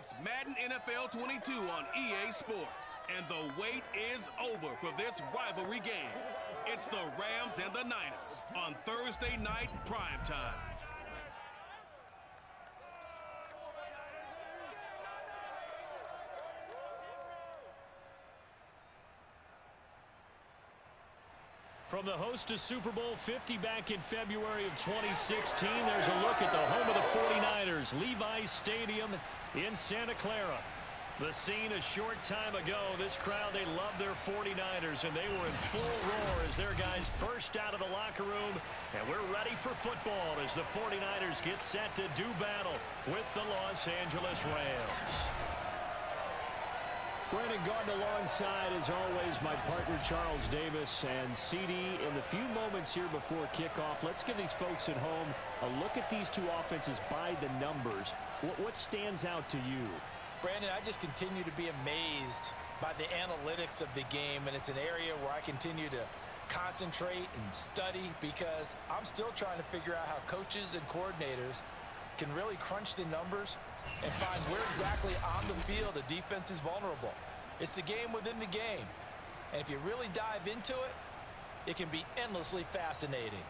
It's Madden NFL 22 on EA Sports, and the wait is over for this rivalry game. It's the Rams and the Niners on Thursday night primetime. From the host to Super Bowl 50 back in February of 2016, there's a look at the home of the 49ers, Levi's Stadium in Santa Clara. The scene a short time ago, this crowd, they love their 49ers, and they were in full roar as their guys burst out of the locker room. And we're ready for football as the 49ers get set to do battle with the Los Angeles Rams. Brandon Gardner alongside, as always, my partner Charles Davis. And CD, in the few moments here before kickoff, let's give these folks at home a look at these two offenses by the numbers. What stands out to you? Brandon, I just continue to be amazed by the analytics of the game, and it's an area where I continue to concentrate and study because I'm still trying to figure out how coaches and coordinators can really crunch the numbers and find where exactly on the field a defense is vulnerable. It's the game within the game. And if you really dive into it, it can be endlessly fascinating.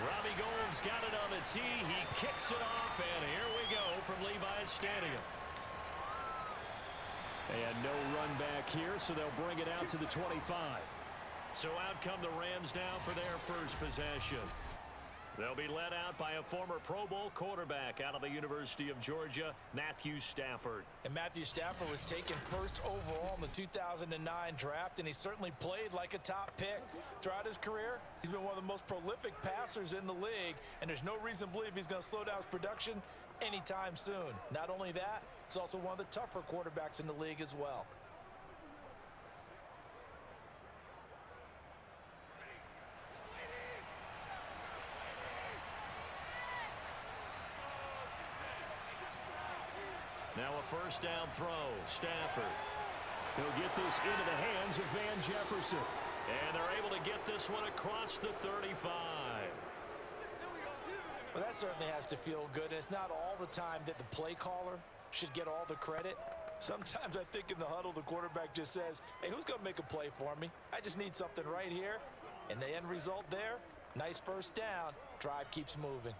Robbie Gould's got it on the tee. He kicks it off, and here we go from Levi's Stadium. And no run back here, so they'll bring it out to the 25. So out come the Rams now for their first possession. They'll be led out by a former Pro Bowl quarterback out of the University of Georgia, Matthew Stafford. And Matthew Stafford was taken first overall in the 2009 draft, and he certainly played like a top pick. Throughout his career, he's been one of the most prolific passers in the league, and there's no reason to believe he's going to slow down his production anytime soon. Not only that, he's also one of the tougher quarterbacks in the league as well. Now a first down throw. Stafford. He'll get this into the hands of Van Jefferson. And they're able to get this one across the 35. Well, that certainly has to feel good. And it's not all the time that the play caller should get all the credit. Sometimes I think in the huddle, the quarterback just says, hey, who's going to make a play for me? I just need something right here. And the end result there, nice first down. Drive keeps moving.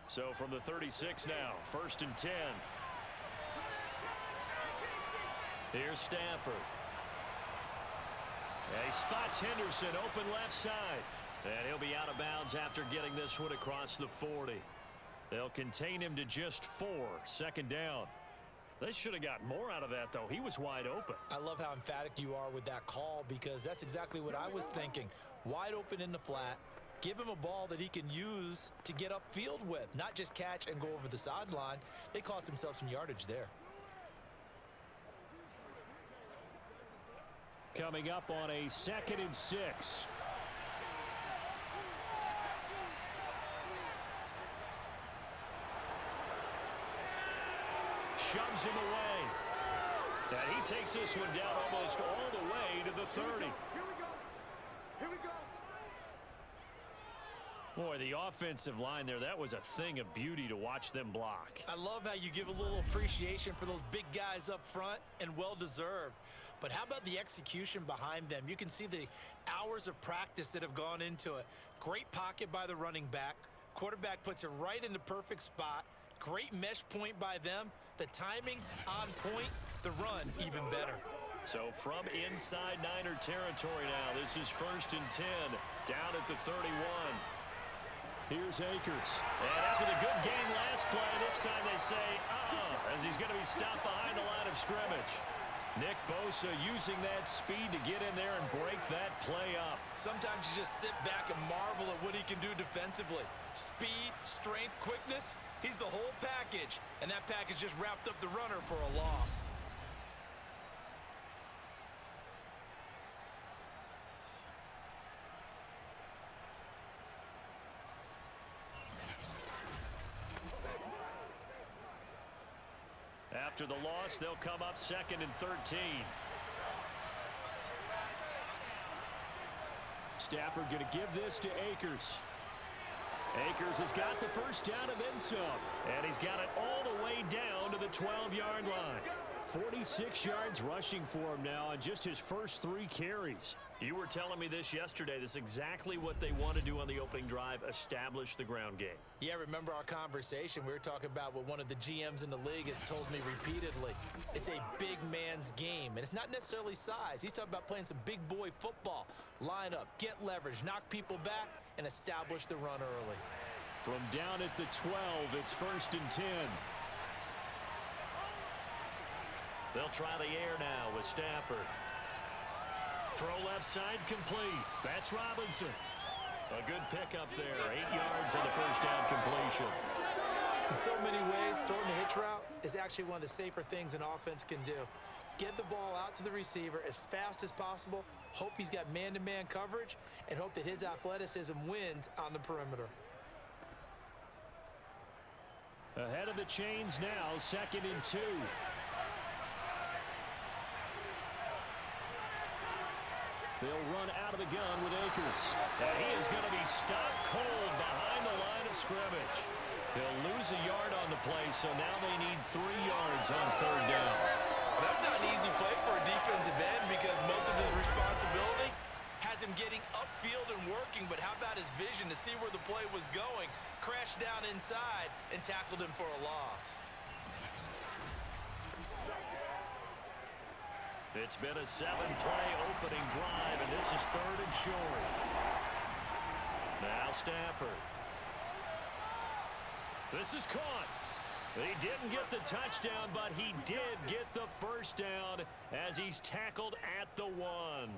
So from the 36 now, 1st and 10. Here's Stafford. And he spots Henderson open left side. And he'll be out of bounds after getting this one across the 40. They'll contain him to just 4. 2nd down. They should have got more out of that, though. He was wide open. I love how emphatic you are with that call because that's exactly what I was thinking. Wide open in the flat. Give him a ball that he can use to get upfield with, not just catch and go over the sideline. They cost themselves some yardage there. Coming up on a 2nd and 6. Shoves him away. And he takes this one down almost all the way to the 30. Boy, the offensive line there, that was a thing of beauty to watch them block. I love how you give a little appreciation for those big guys up front, and well-deserved. But how about the execution behind them? You can see the hours of practice that have gone into it. Great pocket by the running back. Quarterback puts it right in the perfect spot. Great mesh point by them. The timing on point. The run even better. So from inside Niner territory now, this is 1st and 10, down at the 31. Here's Akers. And after the good game last play, this time they say, as he's going to be stopped behind the line of scrimmage. Nick Bosa using that speed to get in there and break that play up. Sometimes you just sit back and marvel at what he can do defensively. Speed, strength, quickness, he's the whole package. And that package just wrapped up the runner for a loss. After the loss, they'll come up 2nd and 13. Stafford going to give this to Akers. Akers has got the first down and then some. And he's got it all the way down to the 12-yard line. 46 yards rushing for him now on just his first 3 carries. You were telling me this yesterday. This is exactly what they want to do on the opening drive, establish the ground game. Yeah, remember our conversation? We were talking about what one of the GMs in the league has told me repeatedly. It's a big man's game, and it's not necessarily size. He's talking about playing some big boy football. Line up, get leverage, knock people back, and establish the run early. From down at the 12, it's 1st and 10. They'll try the air now with Stafford. Throw left side complete. That's Robinson. A good pickup there. 8 yards on the first down completion. In so many ways, throwing the hitch route is actually one of the safer things an offense can do. Get the ball out to the receiver as fast as possible, hope he's got man-to-man coverage, and hope that his athleticism wins on the perimeter. Ahead of the chains now, 2nd and 2. They'll run out of the gun with Akers. And he is going to be stopped cold behind the line of scrimmage. He'll lose a yard on the play, so now they need 3 yards on 3rd down. Well, that's not an easy play for a defensive end because most of his responsibility has him getting upfield and working, but how about his vision to see where the play was going, crashed down inside, and tackled him for a loss. It's been a 7-play opening drive, and this is 3rd and short. Now Stafford. This is caught. He didn't get the touchdown, but he did get the first down as he's tackled at the 1.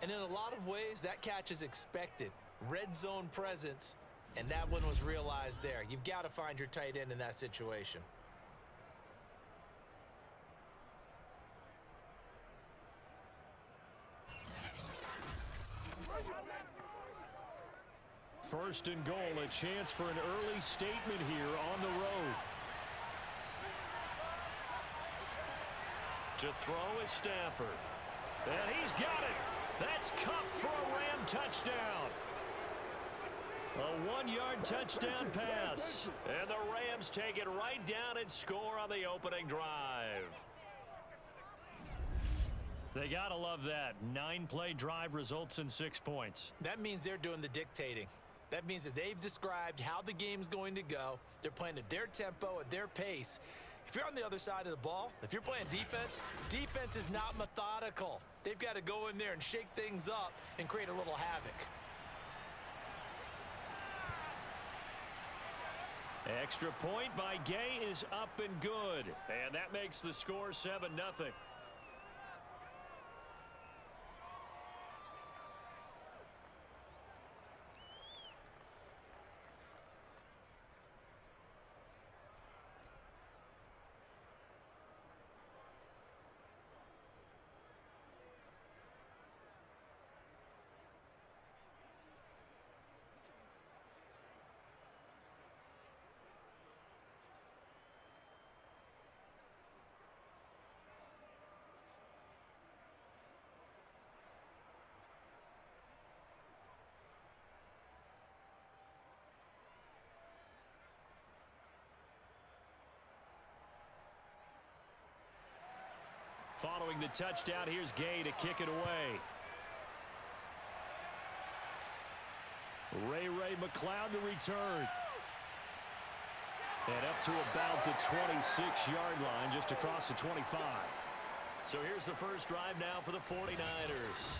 And in a lot of ways, that catch is expected. Red zone presence, and that one was realized there. You've got to find your tight end in that situation. First and goal, a chance for an early statement here on the road. To throw is Stafford. And he's got it. That's Cup for a Ram touchdown. A 1-yard touchdown pass. And the Rams take it right down and score on the opening drive. They got to love that. 9-play drive results in 6 points. That means they're doing the dictating. That means that they've described how the game's going to go. They're playing at their tempo, at their pace. If you're on the other side of the ball, if you're playing defense, defense is not methodical. They've got to go in there and shake things up and create a little havoc. Extra point by Gay is up and good. And that makes the score 7-0. Following the touchdown, here's Gay to kick it away. Ray McLeod to return. And up to about the 26-yard line, just across the 25. So here's the first drive now for the 49ers.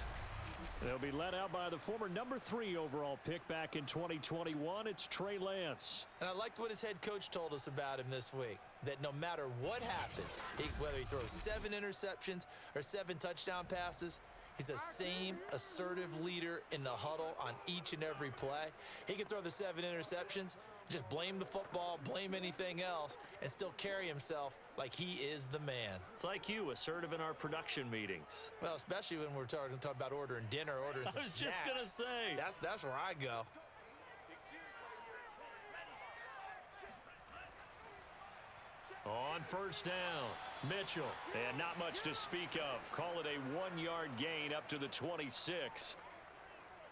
They'll be led out by the former #3 overall pick back in 2021. It's Trey Lance. And I liked what his head coach told us about him this week, that no matter what happens, whether he throws 7 interceptions or 7 touchdown passes, he's the same assertive leader in the huddle on each and every play. He can throw the 7 interceptions, just blame the football, blame anything else, and still carry himself like he is the man. It's like you, assertive in our production meetings. Well, especially when we're talking about ordering dinner, ordering some snacks. I was just going to say. That's where I go. On first down, Mitchell. And not much to speak of. Call it a 1-yard gain up to the 26.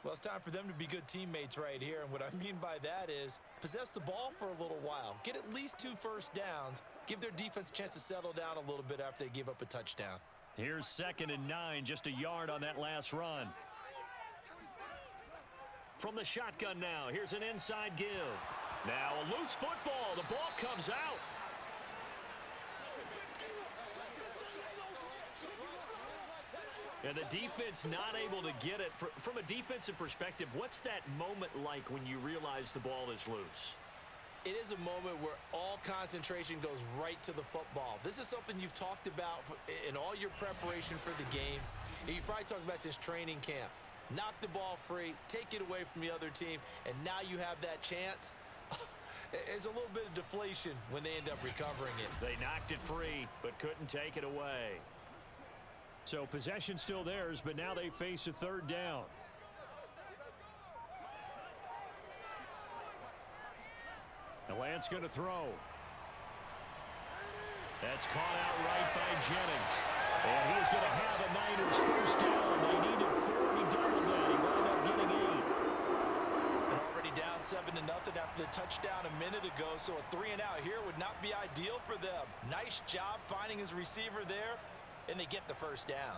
Well, it's time for them to be good teammates right here. And what I mean by that is possess the ball for a little while. Get at least 2 first downs. Give their defense a chance to settle down a little bit after they give up a touchdown. Here's 2nd and 9, just a yard on that last run. From the shotgun now, here's an inside give. Now a loose football. The ball comes out. And the defense not able to get it. From a defensive perspective, what's that moment like when you realize the ball is loose? It is a moment where all concentration goes right to the football. This is something you've talked about in all your preparation for the game. And you've probably talked about since training camp. Knock the ball free, take it away from the other team, and now you have that chance. There's a little bit of deflation when they end up recovering it. They knocked it free, but couldn't take it away. So possession still theirs, but now they face a 3rd down. And Lance going to throw. That's caught out right by Jennings. And he's going to have a Niners first down. They needed 4. He doubled that. He wound up getting 8. And already down 7-0 after the touchdown a minute ago, so a 3-and-out here would not be ideal for them. Nice job finding his receiver there. And they get the first down.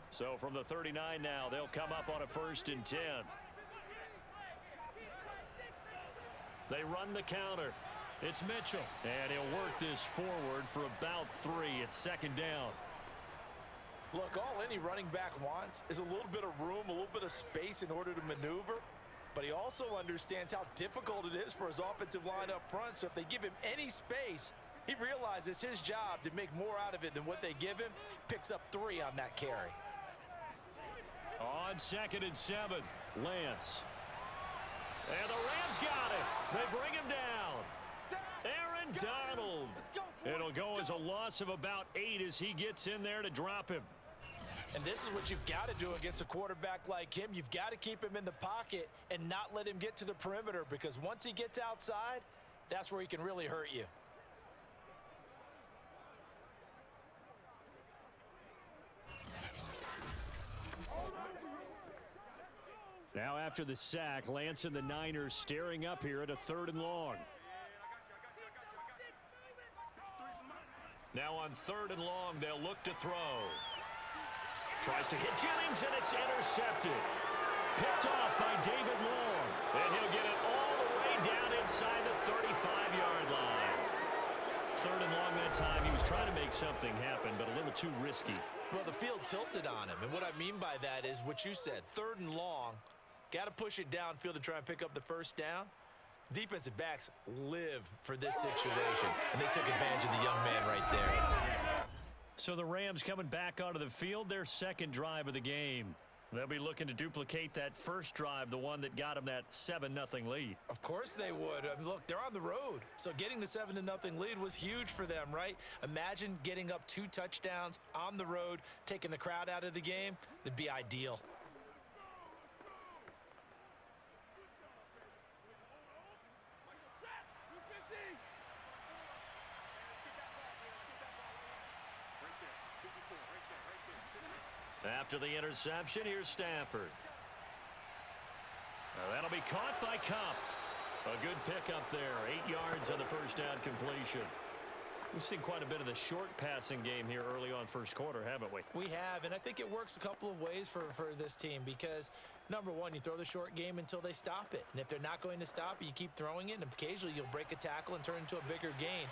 So from the 39 now, they'll come up on a 1st and 10. They run the counter. It's Mitchell, and he'll work this forward for about 3. It's 2nd down. Look, all any running back wants is a little bit of room, a little bit of space in order to maneuver, but he also understands how difficult it is for his offensive line up front, so if they give him any space, he realizes it's his job to make more out of it than what they give him. Picks up 3 on that carry. On 2nd and 7, Lance. And the Rams got it. They bring him down. Aaron Donald. It'll go as a loss of about 8 as he gets in there to drop him. And this is what you've got to do against a quarterback like him. You've got to keep him in the pocket and not let him get to the perimeter, because once he gets outside, that's where he can really hurt you. Now after the sack, Lance and the Niners staring up here at a 3rd and long. Now on 3rd and long, they'll look to throw. Tries to hit Jennings, and it's intercepted. Picked off by David Long. And he'll get it all the way down inside the 35-yard line. 3rd and long that time. He was trying to make something happen, but a little too risky. Well, the field tilted on him, and what I mean by that is what you said. 3rd and long, got to push it downfield to try and pick up the first down. Defensive backs live for this situation, and they took advantage of the young man right there. So the Rams coming back onto the field, their 2nd drive of the game. They'll be looking to duplicate that first drive, the one that got them that 7-0 lead. Of course they would. I mean, look, they're on the road. So getting the 7-0 lead was huge for them, right? Imagine getting up 2 touchdowns on the road, taking the crowd out of the game. That'd be ideal. After the interception, here's Stafford. Now that'll be caught by Cup. A good pickup there. 8 yards on the first down completion. We've seen quite a bit of the short passing game here early on first quarter, haven't we? We have, and I think it works a couple of ways for this team because, number one, you throw the short game until they stop it. And if they're not going to stop it, you keep throwing it, and occasionally you'll break a tackle and turn it into a bigger gain.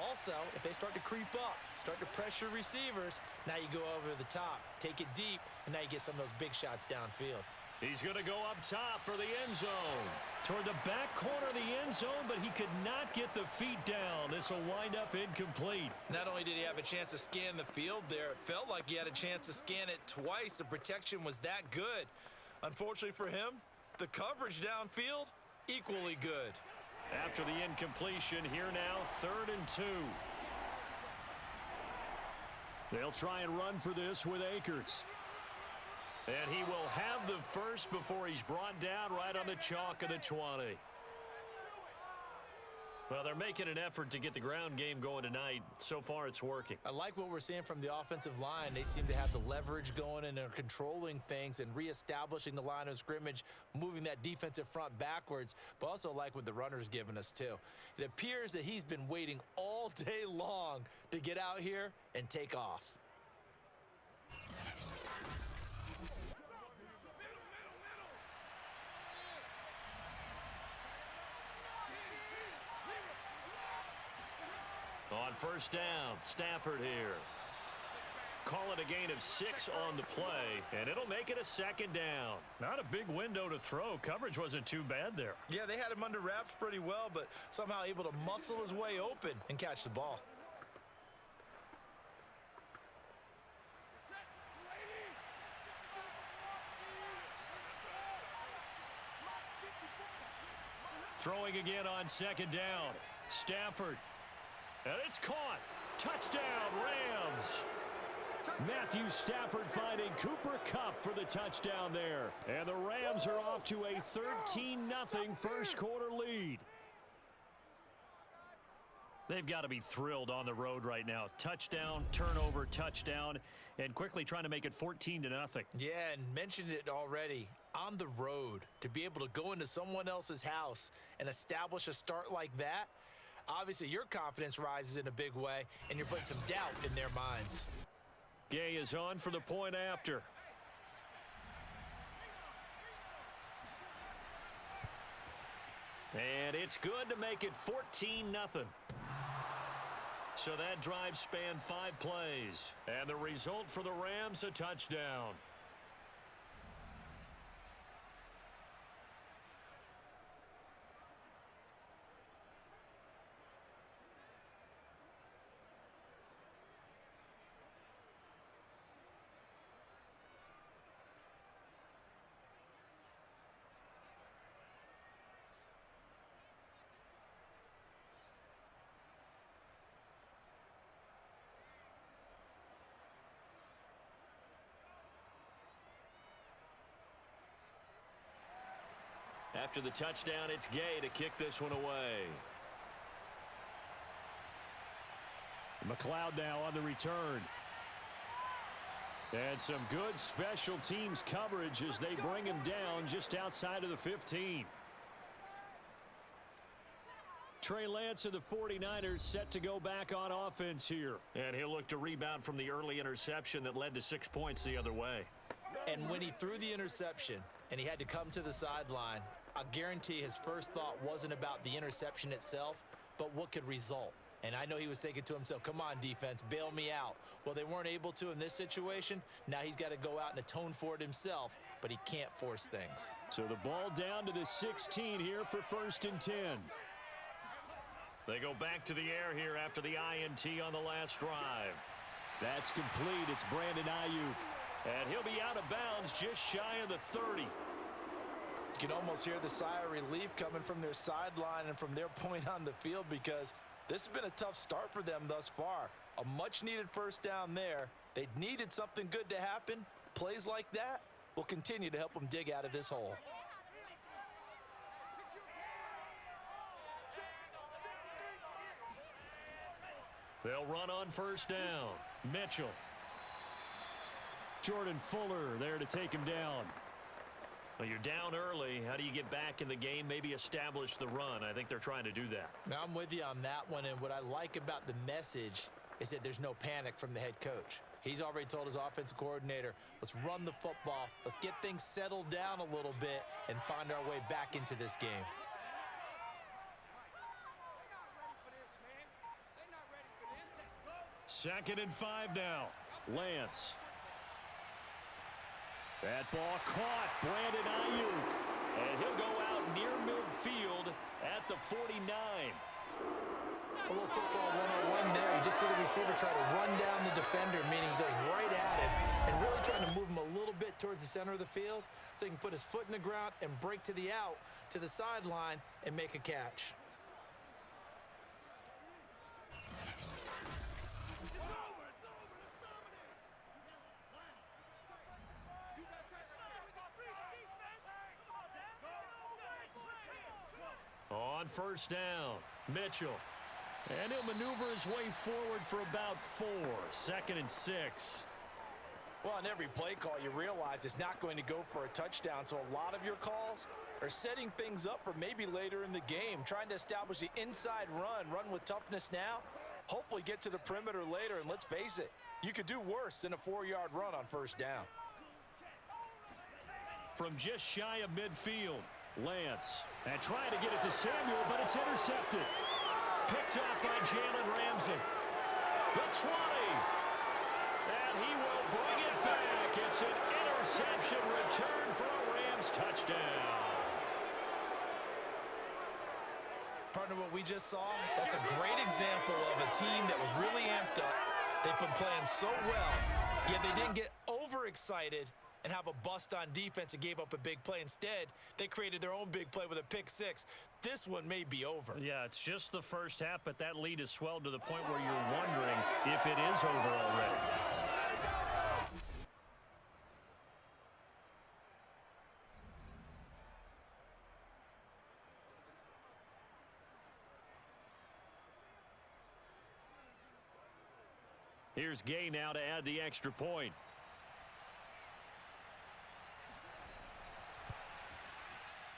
Also, if they start to creep up, start to pressure receivers, now you go over the top, take it deep, and now you get some of those big shots downfield. He's going to go up top for the end zone. Toward the back corner of the end zone, but he could not get the feet down. This will wind up incomplete. Not only did he have a chance to scan the field there, it felt like he had a chance to scan it twice. The protection was that good. Unfortunately for him, the coverage downfield, equally good. After the incompletion, here now, 3rd and 2. They'll try and run for this with Akers. And he will have the first before he's brought down right on the chalk of the 20. Well, they're making an effort to get the ground game going tonight. So far, it's working. I like what we're seeing from the offensive line. They seem to have the leverage going and are controlling things and reestablishing the line of scrimmage, moving that defensive front backwards, but also like what the runner's giving us, too. It appears that he's been waiting all day long to get out here and take off. On first down, Stafford here. Call it a gain of 6 on the play, and it'll make it a 2nd down. Not a big window to throw. Coverage wasn't too bad there. Yeah, they had him under wraps pretty well, but somehow able to muscle his way open and catch the ball. Throwing again on 2nd down. Stafford. And it's caught. Touchdown, Rams. Matthew Stafford finding Cooper Kupp for the touchdown there. And the Rams are off to a 13-0 first quarter lead. They've got to be thrilled on the road right now. Touchdown, turnover, touchdown, and quickly trying to make it 14-0. Yeah, and mentioned it already. On the road, to be able to go into someone else's house and establish a start like that, obviously your confidence rises in a big way, and you're putting some doubt in their minds. Gay is on for the point after. And it's good to make it 14-0. So that drive spanned 5 plays. And the result for the Rams, a touchdown. After the touchdown, it's Gay to kick this one away. McLeod now on the return. And some good special teams coverage as they bring him down just outside of the 15. Trey Lance of the 49ers set to go back on offense here. And he'll look to rebound from the early interception that led to 6 points the other way. And when he threw the interception and he had to come to the sideline, I guarantee his first thought wasn't about the interception itself, but what could result. And I know he was thinking to himself, come on, defense, bail me out. Well, they weren't able to in this situation. Now he's got to go out and atone for it himself, but he can't force things. So the ball down to the 16 here for 1st and 10. They go back to the air here after the INT on the last drive. That's complete. It's Brandon Ayuk. And he'll be out of bounds just shy of the 30. You can almost hear the sigh of relief coming from their sideline and from their point on the field because this has been a tough start for them thus far. A much-needed first down there. They needed something good to happen. Plays like that will continue to help them dig out of this hole. They'll run on first down. Mitchell. Jordan Fuller there to take him down. Well, you're down early. How do you get back in the game, maybe establish the run? I think they're trying to do that. Now, I'm with you on that one, and what I like about the message is that there's no panic from the head coach. He's already told his offensive coordinator, let's run the football, let's get things settled down a little bit and find our way back into this game. Second and 5 now. Lance. That ball caught. Brandon Ayuk. And he'll go out near midfield at the 49. A little football 101 there. You just see the receiver try to run down the defender, meaning he goes right at him and really trying to move him a little bit towards the center of the field so he can put his foot in the ground and break to the out, to the sideline, and make a catch. On first down, Mitchell. And he'll maneuver his way forward for about 4. Second and 6. Well, on every play call, you realize it's not going to go for a touchdown, so a lot of your calls are setting things up for maybe later in the game, trying to establish the inside run with toughness now, hopefully get to the perimeter later, and let's face it, you could do worse than a 4-yard run on first down. From just shy of midfield, Lance. And trying to get it to Samuel, but it's intercepted. Picked up by Jalen Ramsey. The 20. And he will bring it back. It's an interception return for a Rams touchdown. Partner, what we just saw, that's a great example of a team that was really amped up. They've been playing so well, yet they didn't get overexcited and have a bust on defense and gave up a big play. Instead, they created their own big play with a pick 6. This one may be over. Yeah, it's just the first half, but that lead has swelled to the point where you're wondering if it is over already. Here's Gay now to add the extra point.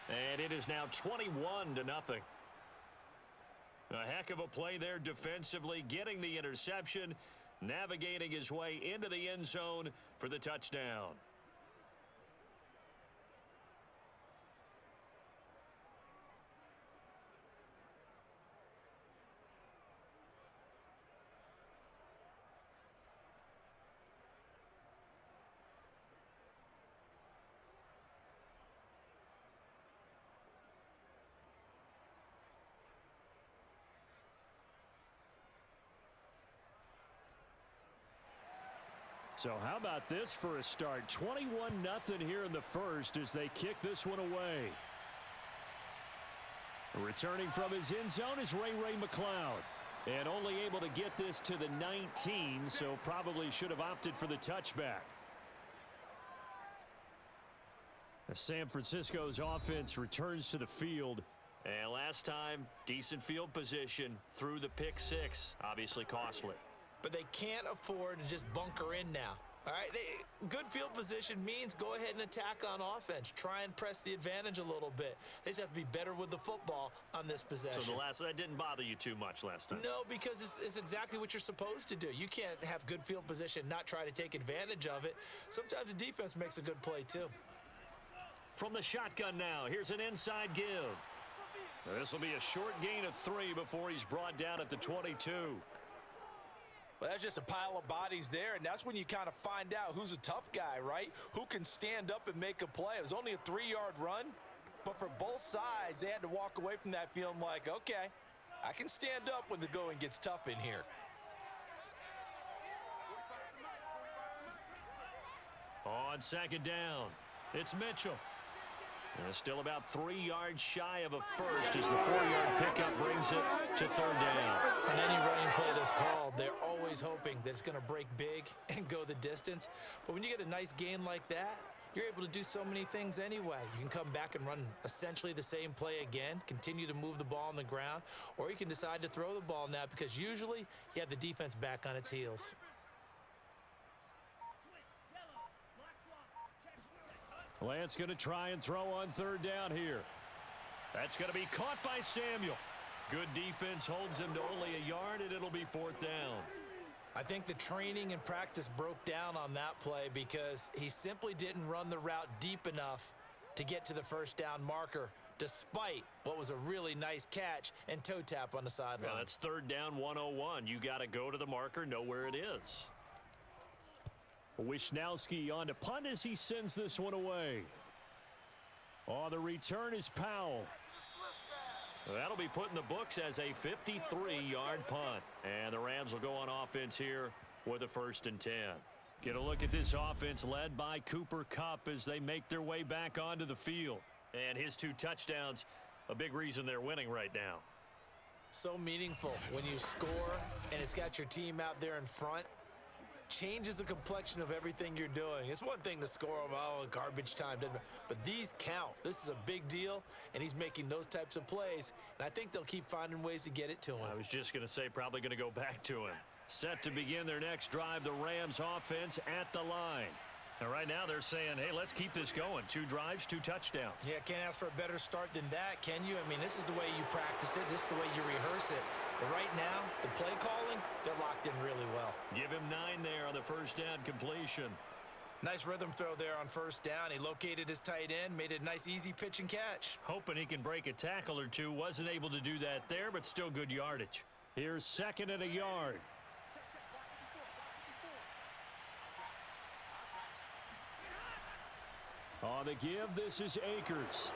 And it is now 21-0. A heck of a play there defensively, getting the interception, navigating his way into the end zone for the touchdown. So how about this for a start? 21-0 here in the first as they kick this one away. Returning from his end zone is Ray McLeod. And only able to get this to the 19, so probably should have opted for the touchback. San Francisco's offense returns to the field. And last time, decent field position through the pick 6, obviously costly. But they can't afford to just bunker in now. All right, good field position means go ahead and attack on offense. Try and press the advantage a little bit. They just have to be better with the football on this possession. So that didn't bother you too much last time? No, because it's exactly what you're supposed to do. You can't have good field position, not try to take advantage of it. Sometimes the defense makes a good play too. From the shotgun now, here's an inside give. This will be a short gain of 3 before he's brought down at the 22. Well, that's just a pile of bodies there, and that's when you kind of find out who's a tough guy, right? Who can stand up and make a play. It was only a 3-yard run, but for both sides, they had to walk away from that feeling like, okay, I can stand up when the going gets tough in here. On second down, it's Mitchell. And still about 3 yards shy of a first as the 4-yard pickup brings it to third down. On any running play that's called, they're always hoping that it's going to break big and go the distance. But when you get a nice gain like that, you're able to do so many things anyway. You can come back and run essentially the same play again, continue to move the ball on the ground, or you can decide to throw the ball now because usually you have the defense back on its heels. Lance going to try and throw on third down here. That's going to be caught by Samuel. Good defense holds him to only a yard, and it'll be fourth down. I think the training and practice broke down on that play because he simply didn't run the route deep enough to get to the first down marker, despite what was a really nice catch and toe tap on the sideline. Yeah, that's third down 101. You got to go to the marker, know where it is. Wisnowski on to punt as he sends this one away. On the return is Powell. That'll be put in the books as a 53-yard punt. And the Rams will go on offense here with a 1st and 10. Get a look at this offense led by Cooper Kupp as they make their way back onto the field. And his 2 touchdowns, a big reason they're winning right now. So meaningful when you score and it's got your team out there in front. Changes the complexion of everything you're doing. It's one thing to score them, garbage time, but these count. This is a big deal, and he's making those types of plays, and I think they'll keep finding ways to get it to him. I was just going to say probably going to go back to him. Set to begin their next drive, the Rams offense at the line. And right now they're saying, hey, let's keep this going. 2 drives, 2 touchdowns. Yeah, can't ask for a better start than that, can you? I mean, this is the way you practice it. This is the way you rehearse it. But right now, the play calling, they're locked in really well. Give him 9 there on the first down completion. Nice rhythm throw there on first down. He located his tight end, made it a nice, easy pitch and catch. Hoping he can break a tackle or 2. Wasn't able to do that there, but still good yardage. Here's 2nd and a yard. On the give, this is Akers.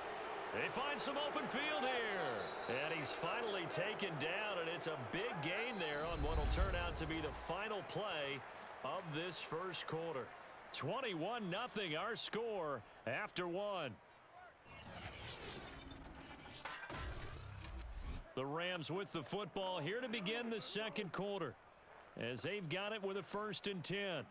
They find some open field here. And he's finally taken down, and it's a big gain there on what will turn out to be the final play of this first quarter. 21-0 our score after 1. The Rams with the football here to begin the second quarter as they've got it with a 1st and 10.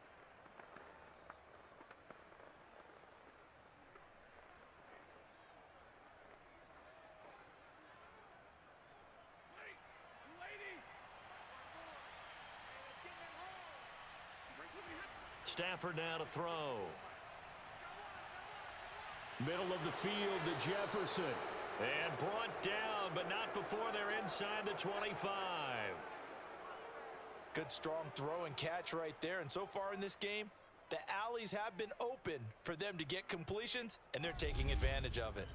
Stafford now to throw. Middle of the field to Jefferson. And brought down, but not before they're inside the 25. Good strong throw and catch right there. And so far in this game, the alleys have been open for them to get completions, and they're taking advantage of it.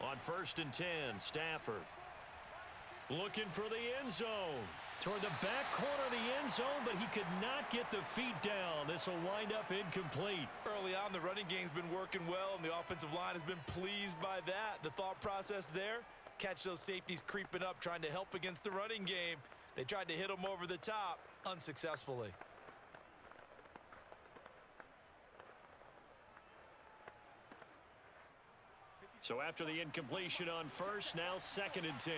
On 1st and 10, Stafford looking for the end zone. Toward the back corner of the end zone, but he could not get the feet down. This will wind up incomplete. Early on, the running game's been working well, and the offensive line has been pleased by that. The thought process there, catch those safeties creeping up, trying to help against the running game. They tried to hit them over the top, unsuccessfully. So after the incompletion on 1st, now 2nd and 10.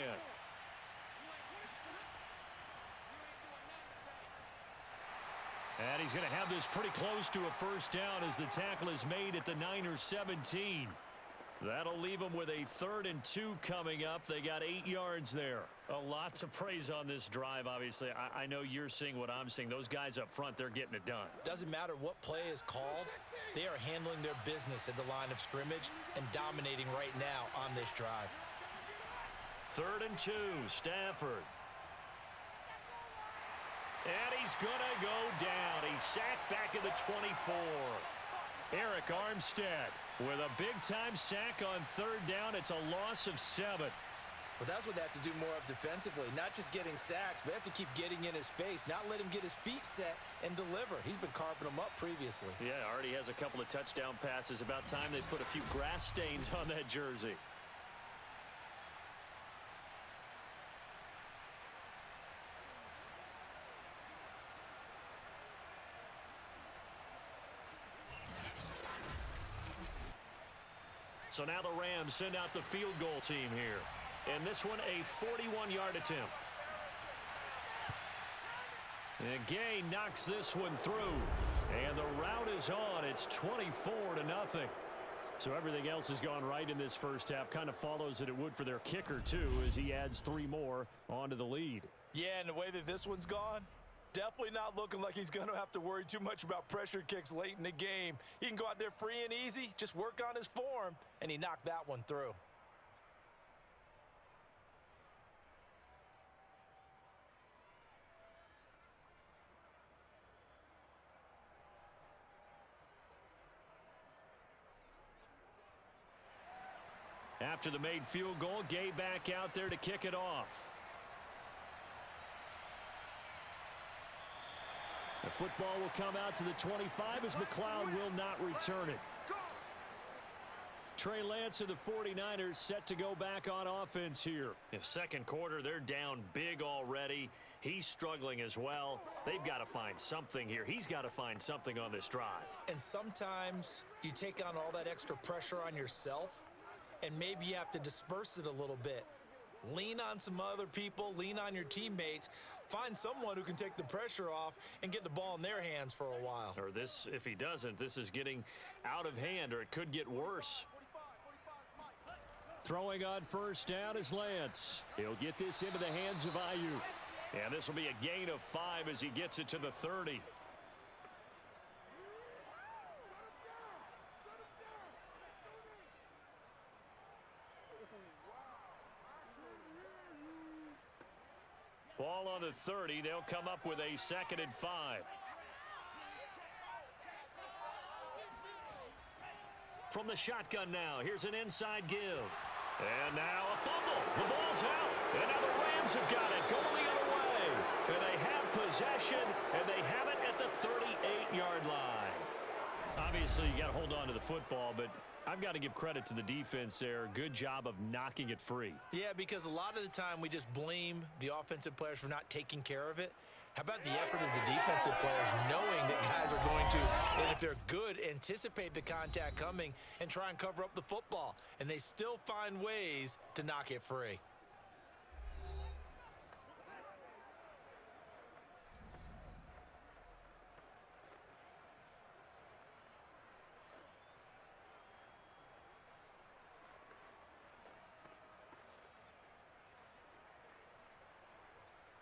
And he's going to have this pretty close to a 1st down as the tackle is made at the Niners 17. That'll leave them with a 3rd and 2 coming up. They got 8 yards there. A lot to praise on this drive, obviously. I know you're seeing what I'm seeing. Those guys up front, they're getting it done. Doesn't matter what play is called. They are handling their business at the line of scrimmage and dominating right now on this drive. 3rd and 2, Stafford. And he's going to go down. He's sacked back at the 24. Eric Armstead with a big-time sack on 3rd down. It's a loss of 7. Well, that's what they have to do more of defensively. Not just getting sacks, but they have to keep getting in his face, not let him get his feet set and deliver. He's been carving them up previously. Yeah, already has a couple of touchdown passes. About time they put a few grass stains on that jersey. So now the Rams send out the field goal team here. And this one, a 41-yard attempt. And Gay knocks this one through. And the route is on. It's 24-0. So everything else has gone right in this first half. Kind of follows that it would for their kicker, too, as he adds 3 more onto the lead. Yeah, and the way that this one's gone, definitely not looking like he's going to have to worry too much about pressure kicks late in the game. He can go out there free and easy, just work on his form, and he knocked that one through. After the made field goal, Gay back out there to kick it off. The football will come out to the 25 as McLeod will not return it. Trey Lance of the 49ers set to go back on offense here. In second quarter, they're down big already. He's struggling as well. They've got to find something here. He's got to find something on this drive. And sometimes you take on all that extra pressure on yourself, and maybe you have to disperse it a little bit. Lean on some other people, lean on your teammates, find someone who can take the pressure off and get the ball in their hands for a while. Or this, if he doesn't, this is getting out of hand, or it could get worse. Throwing on first down is Lance. He'll get this into the hands of Ayuk. And this will be a gain of 5 as he gets it to the 30. Ball on the 30. They'll come up with a 2nd and 5. From the shotgun now, here's an inside give. And now a fumble. The ball's out. And now the Rams have got it. Going the other way. And they have possession, and they have it at the 38-yard line. Obviously, you got to hold on to the football, but I've got to give credit to the defense there. Good job of knocking it free. Yeah, because a lot of the time we just blame the offensive players for not taking care of it. How about the effort of the defensive players knowing that guys are going to, and if they're good, anticipate the contact coming and try and cover up the football. And they still find ways to knock it free.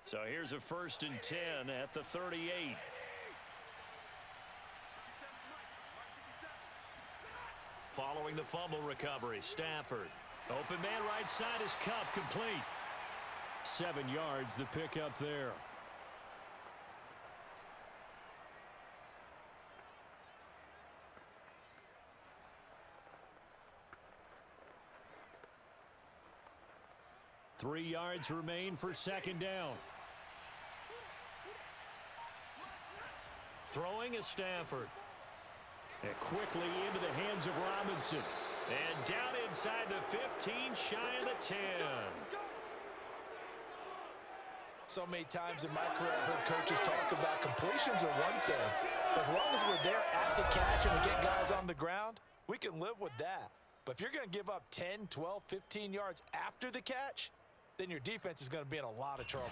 So here's a 1st and 10 at the 38. Following the fumble recovery, Stafford. Open man right side is Cup, complete. 7 yards the pickup there. Three yards remain for 2nd down. Throwing is Stafford. And quickly into the hands of Robinson. And down inside the 15, shy of the 10. So many times in my career, I've heard coaches talk about completions are one thing. As long as we're there at the catch and we get guys on the ground, we can live with that. But if you're going to give up 10, 12, 15 yards after the catch, then your defense is going to be in a lot of trouble.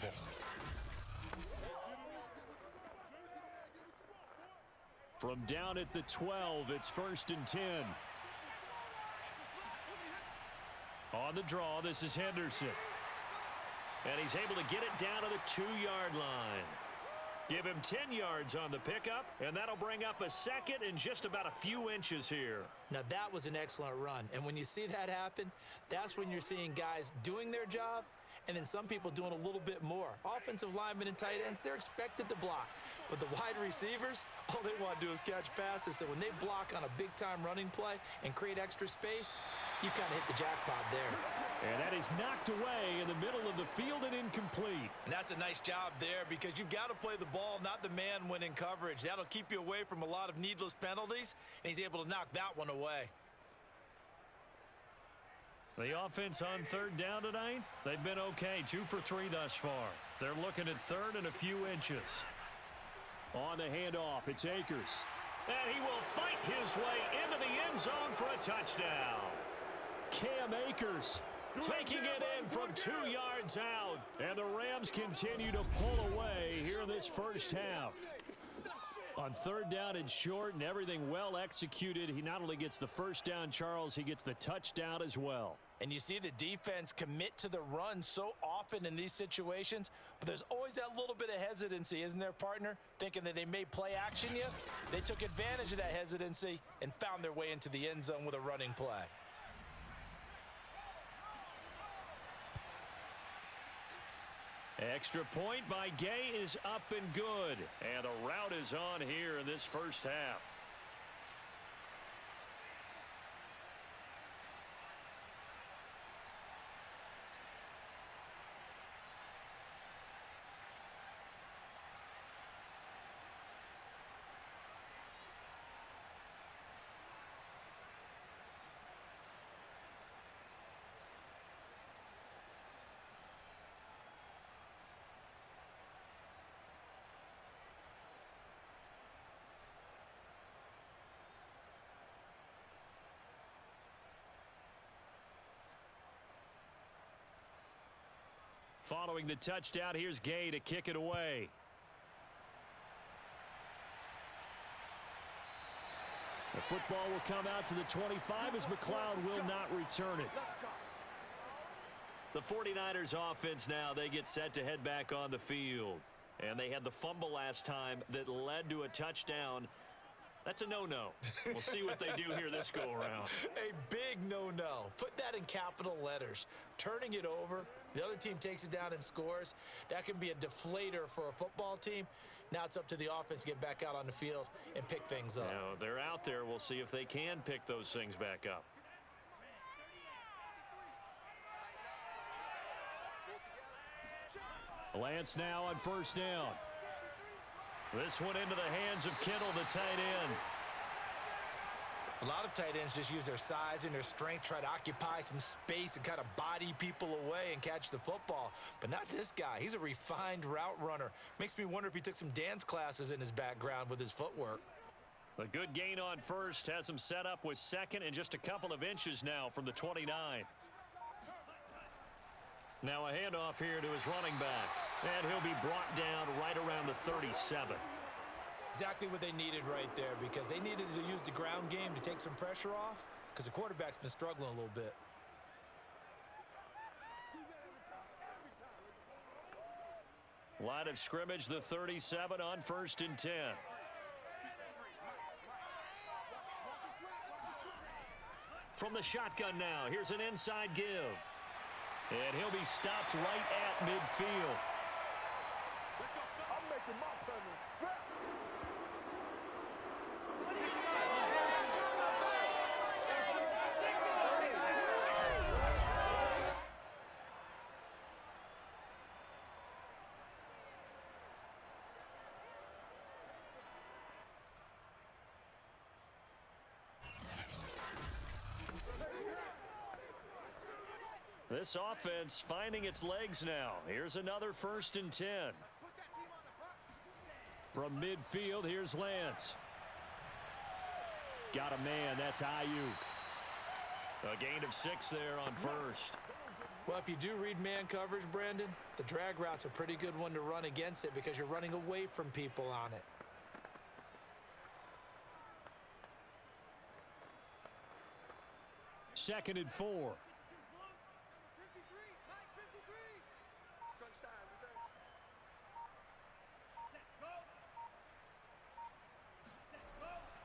From down at the 12, it's 1st and 10. On the draw, this is Henderson. And he's able to get it down to the 2-yard line. Give him 10 yards on the pickup, and that'll bring up a 2nd and just about a few inches here. Now, that was an excellent run. And when you see that happen, that's when you're seeing guys doing their job and then some people doing a little bit more. Offensive linemen and tight ends, they're expected to block. But the wide receivers, all they want to do is catch passes. So when they block on a big-time running play and create extra space, you've kind of hit the jackpot there. And that is knocked away in the middle of the field and incomplete. And that's a nice job there because you've got to play the ball, not the man when in coverage. That'll keep you away from a lot of needless penalties, and he's able to knock that one away. The offense on 3rd down tonight, they've been okay. 2 for 3 thus far. They're looking at 3rd and a few inches. On the handoff, it's Akers. And he will fight his way into the end zone for a touchdown. Cam Akers Taking it in from 2 yards out. And the Rams continue to pull away here in this first half. On third down and short and everything well executed, he not only gets the first down, Charles, he gets the touchdown as well. And you see the defense commit to the run so often in these situations, but there's always that little bit of hesitancy, isn't there, partner? Thinking that they may play action you. They took advantage of that hesitancy and found their way into the end zone with a running play. Extra point by Gay is up and good. And a route is on here in this first half. Following the touchdown, here's Gay to kick it away. The football will come out to the 25 as McLeod will not return it. The 49ers offense now, they get set to head back on the field. And they had the fumble last time that led to a touchdown. That's a no-no. We'll see what they do here this go-around. A big no-no. Put that in capital letters. Turning it over, the other team takes it down and scores. That can be a deflator for a football team. Now it's up to the offense to get back out on the field and pick things up. Now, they're out there. We'll see if they can pick those things back up. Lance now on first down. This one into the hands of Kittle, the tight end. A lot of tight ends just use their size and their strength, try to occupy some space and kind of body people away and catch the football. But not this guy. He's a refined route runner. Makes me wonder if he took some dance classes in his background with his footwork. A good gain on first has him set up with second and just a couple of inches now from the 29. Now a handoff here to his running back. And he'll be brought down right around the 37. Exactly what they needed right there, because they needed to use the ground game to take some pressure off, because the quarterback's been struggling a little bit. Line of scrimmage, the 37 on first and 10. From the shotgun now, here's an inside give. And he'll be stopped right at midfield. I'm making my presence. This offense finding its legs now. Here's another first and 10. From midfield, here's Lance. Got a man, that's Ayuk. A gain of 6 there on first. Well, if you do read man coverage, Brandon, the drag route's a pretty good one to run against it because you're running away from people on it. Second and 4.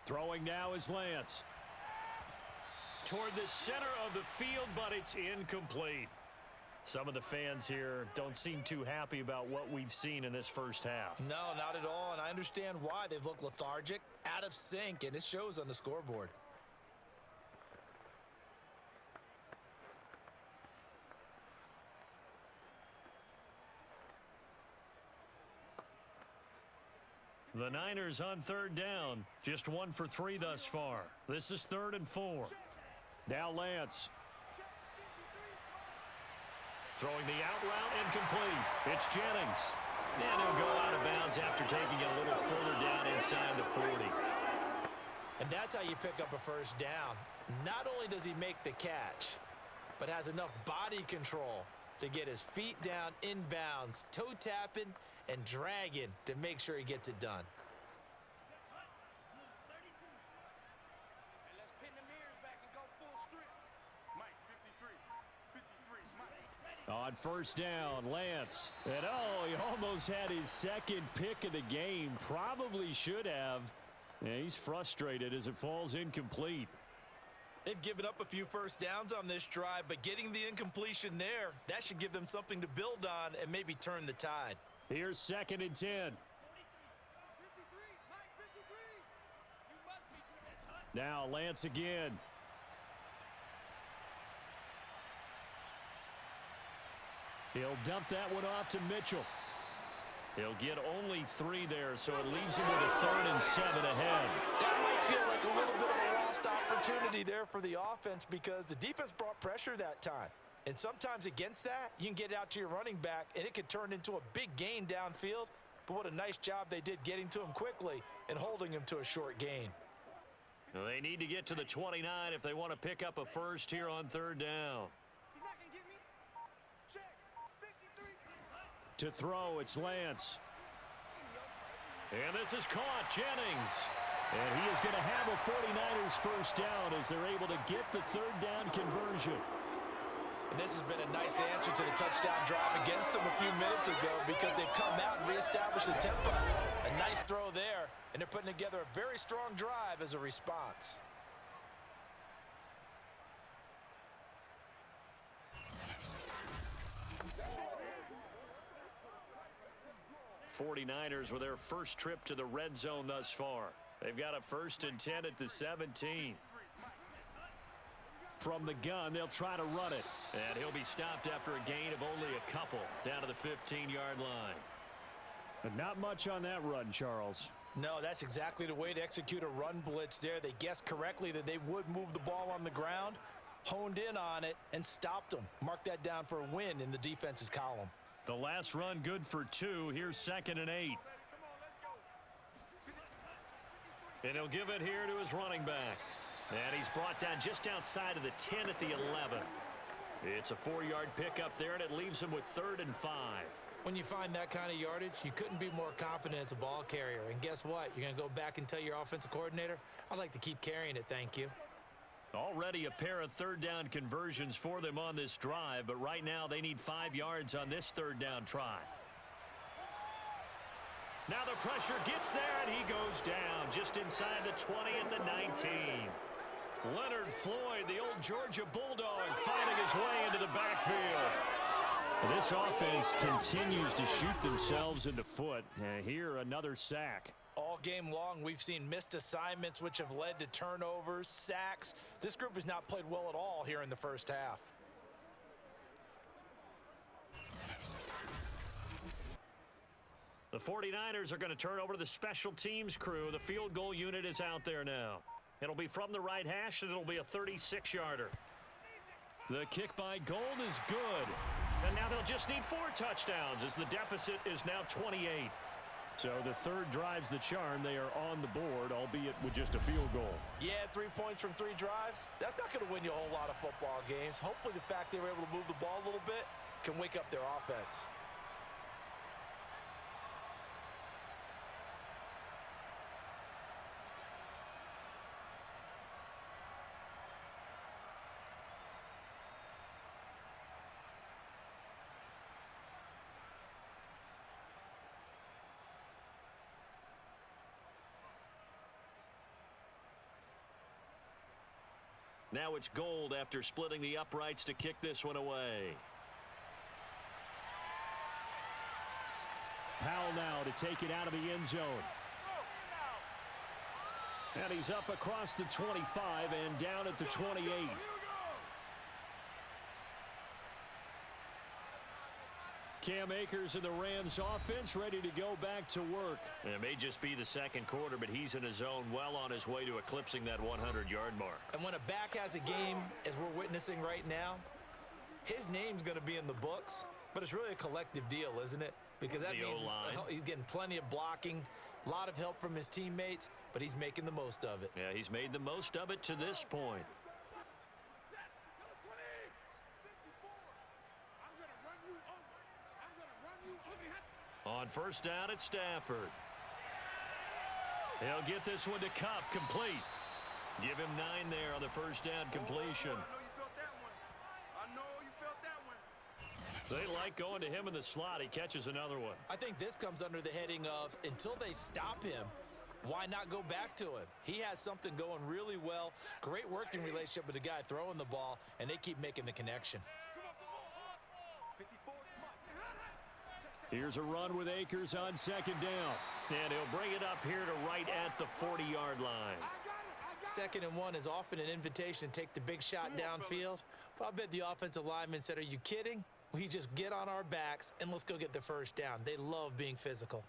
Throwing now is Lance. Toward the center of the field, but it's incomplete. Some of the fans here don't seem too happy about what we've seen in this first half. No, not at all, and I understand why. They've looked lethargic, out of sync, and it shows on the scoreboard. The Niners on third down, just 1 for 3 thus far. This is 3rd and 4. Now Lance. Throwing the out route incomplete. It's Jennings. And he'll go out of bounds after taking it a little further down inside the 40. And that's how you pick up a first down. Not only does he make the catch, but has enough body control to get his feet down inbounds, toe tapping and dragging to make sure he gets it done. On first down, Lance. And he almost had his second pick of the game. Probably should have. And he's frustrated as it falls incomplete. They've given up a few first downs on this drive, but getting the incompletion there, that should give them something to build on and maybe turn the tide. Here's 2nd and 10. Now Lance again. He'll dump that one off to Mitchell. He'll get only 3 there, so it leaves him with a 3rd and 7 ahead. That might feel like a little bit of a lost opportunity there for the offense because the defense brought pressure that time. And sometimes against that, you can get out to your running back, and it could turn into a big gain downfield. But what a nice job they did getting to him quickly and holding him to a short gain. Well, they need to get to the 29 if they want to pick up a first here on 3rd down. To throw, it's Lance. And this is caught, Jennings. And he is going to have a 49ers first down as they're able to get the 3rd down conversion. And this has been a nice answer to the touchdown drive against them a few minutes ago because they've come out and reestablished the tempo. A nice throw there, and they're putting together a very strong drive as a response. 49ers with their first trip to the red zone thus far. They've got a 1st and 10 at the 17. From the gun, they'll try to run it. And he'll be stopped after a gain of only a couple down to the 15-yard line. But not much on that run, Charles. No, that's exactly the way to execute a run blitz there. They guessed correctly that they would move the ball on the ground, honed in on it, and stopped them. Mark that down for a win in the defense's column. The last run good for 2. Here's 2nd and 8. And he'll give it here to his running back. And he's brought down just outside of the 10 at the 11. It's a 4-yard pickup there, and it leaves him with 3rd and 5. When you find that kind of yardage, you couldn't be more confident as a ball carrier. And guess what? You're going to go back and tell your offensive coordinator, I'd like to keep carrying it, thank you. Already a pair of 3rd down conversions for them on this drive, but right now they need 5 yards on this 3rd down try. Now the pressure gets there, and he goes down just inside the 20 at the 19. Leonard Floyd, the old Georgia Bulldog, finding his way into the backfield. This offense continues to shoot themselves in the foot. And here, another sack. All game long, we've seen missed assignments, which have led to turnovers, sacks. This group has not played well at all here in the first half. The 49ers are going to turn over to the special teams crew. The field goal unit is out there now. It'll be from the right hash, and it'll be a 36-yarder. The kick by Gold is good. And now they'll just need 4 touchdowns as the deficit is now 28. So the 3rd drives the charm. They are on the board, albeit with just a field goal. Yeah, 3 points from 3 drives. That's not going to win you a whole lot of football games. Hopefully the fact they were able to move the ball a little bit can wake up their offense. Now it's Gold after splitting the uprights to kick this one away. Powell now to take it out of the end zone. And he's up across the 25 and down at the 28. Cam Akers in the Rams offense ready to go back to work. It may just be the second quarter, but he's in his zone well on his way to eclipsing that 100-yard mark. And when a back has a game, as we're witnessing right now, his name's going to be in the books, but it's really a collective deal, isn't it? Because that means he's getting plenty of blocking, a lot of help from his teammates, but he's making the most of it. Yeah, he's made the most of it to this point. On first down, it's Stafford. He'll get this one to Cup, complete. Give him 9 there on the first down completion. I know you felt that one. They like going to him in the slot. He catches another one. I think this comes under the heading of until they stop him, why not go back to him? He has something going really well. Great working relationship with the guy throwing the ball, and they keep making the connection. Here's a run with Akers on second down. And he'll bring it up here to right at the 40-yard line. 2nd and 1 is often an invitation to take the big shot downfield. But I bet the offensive lineman said, are you kidding? We just get on our backs and let's go get the first down. They love being physical.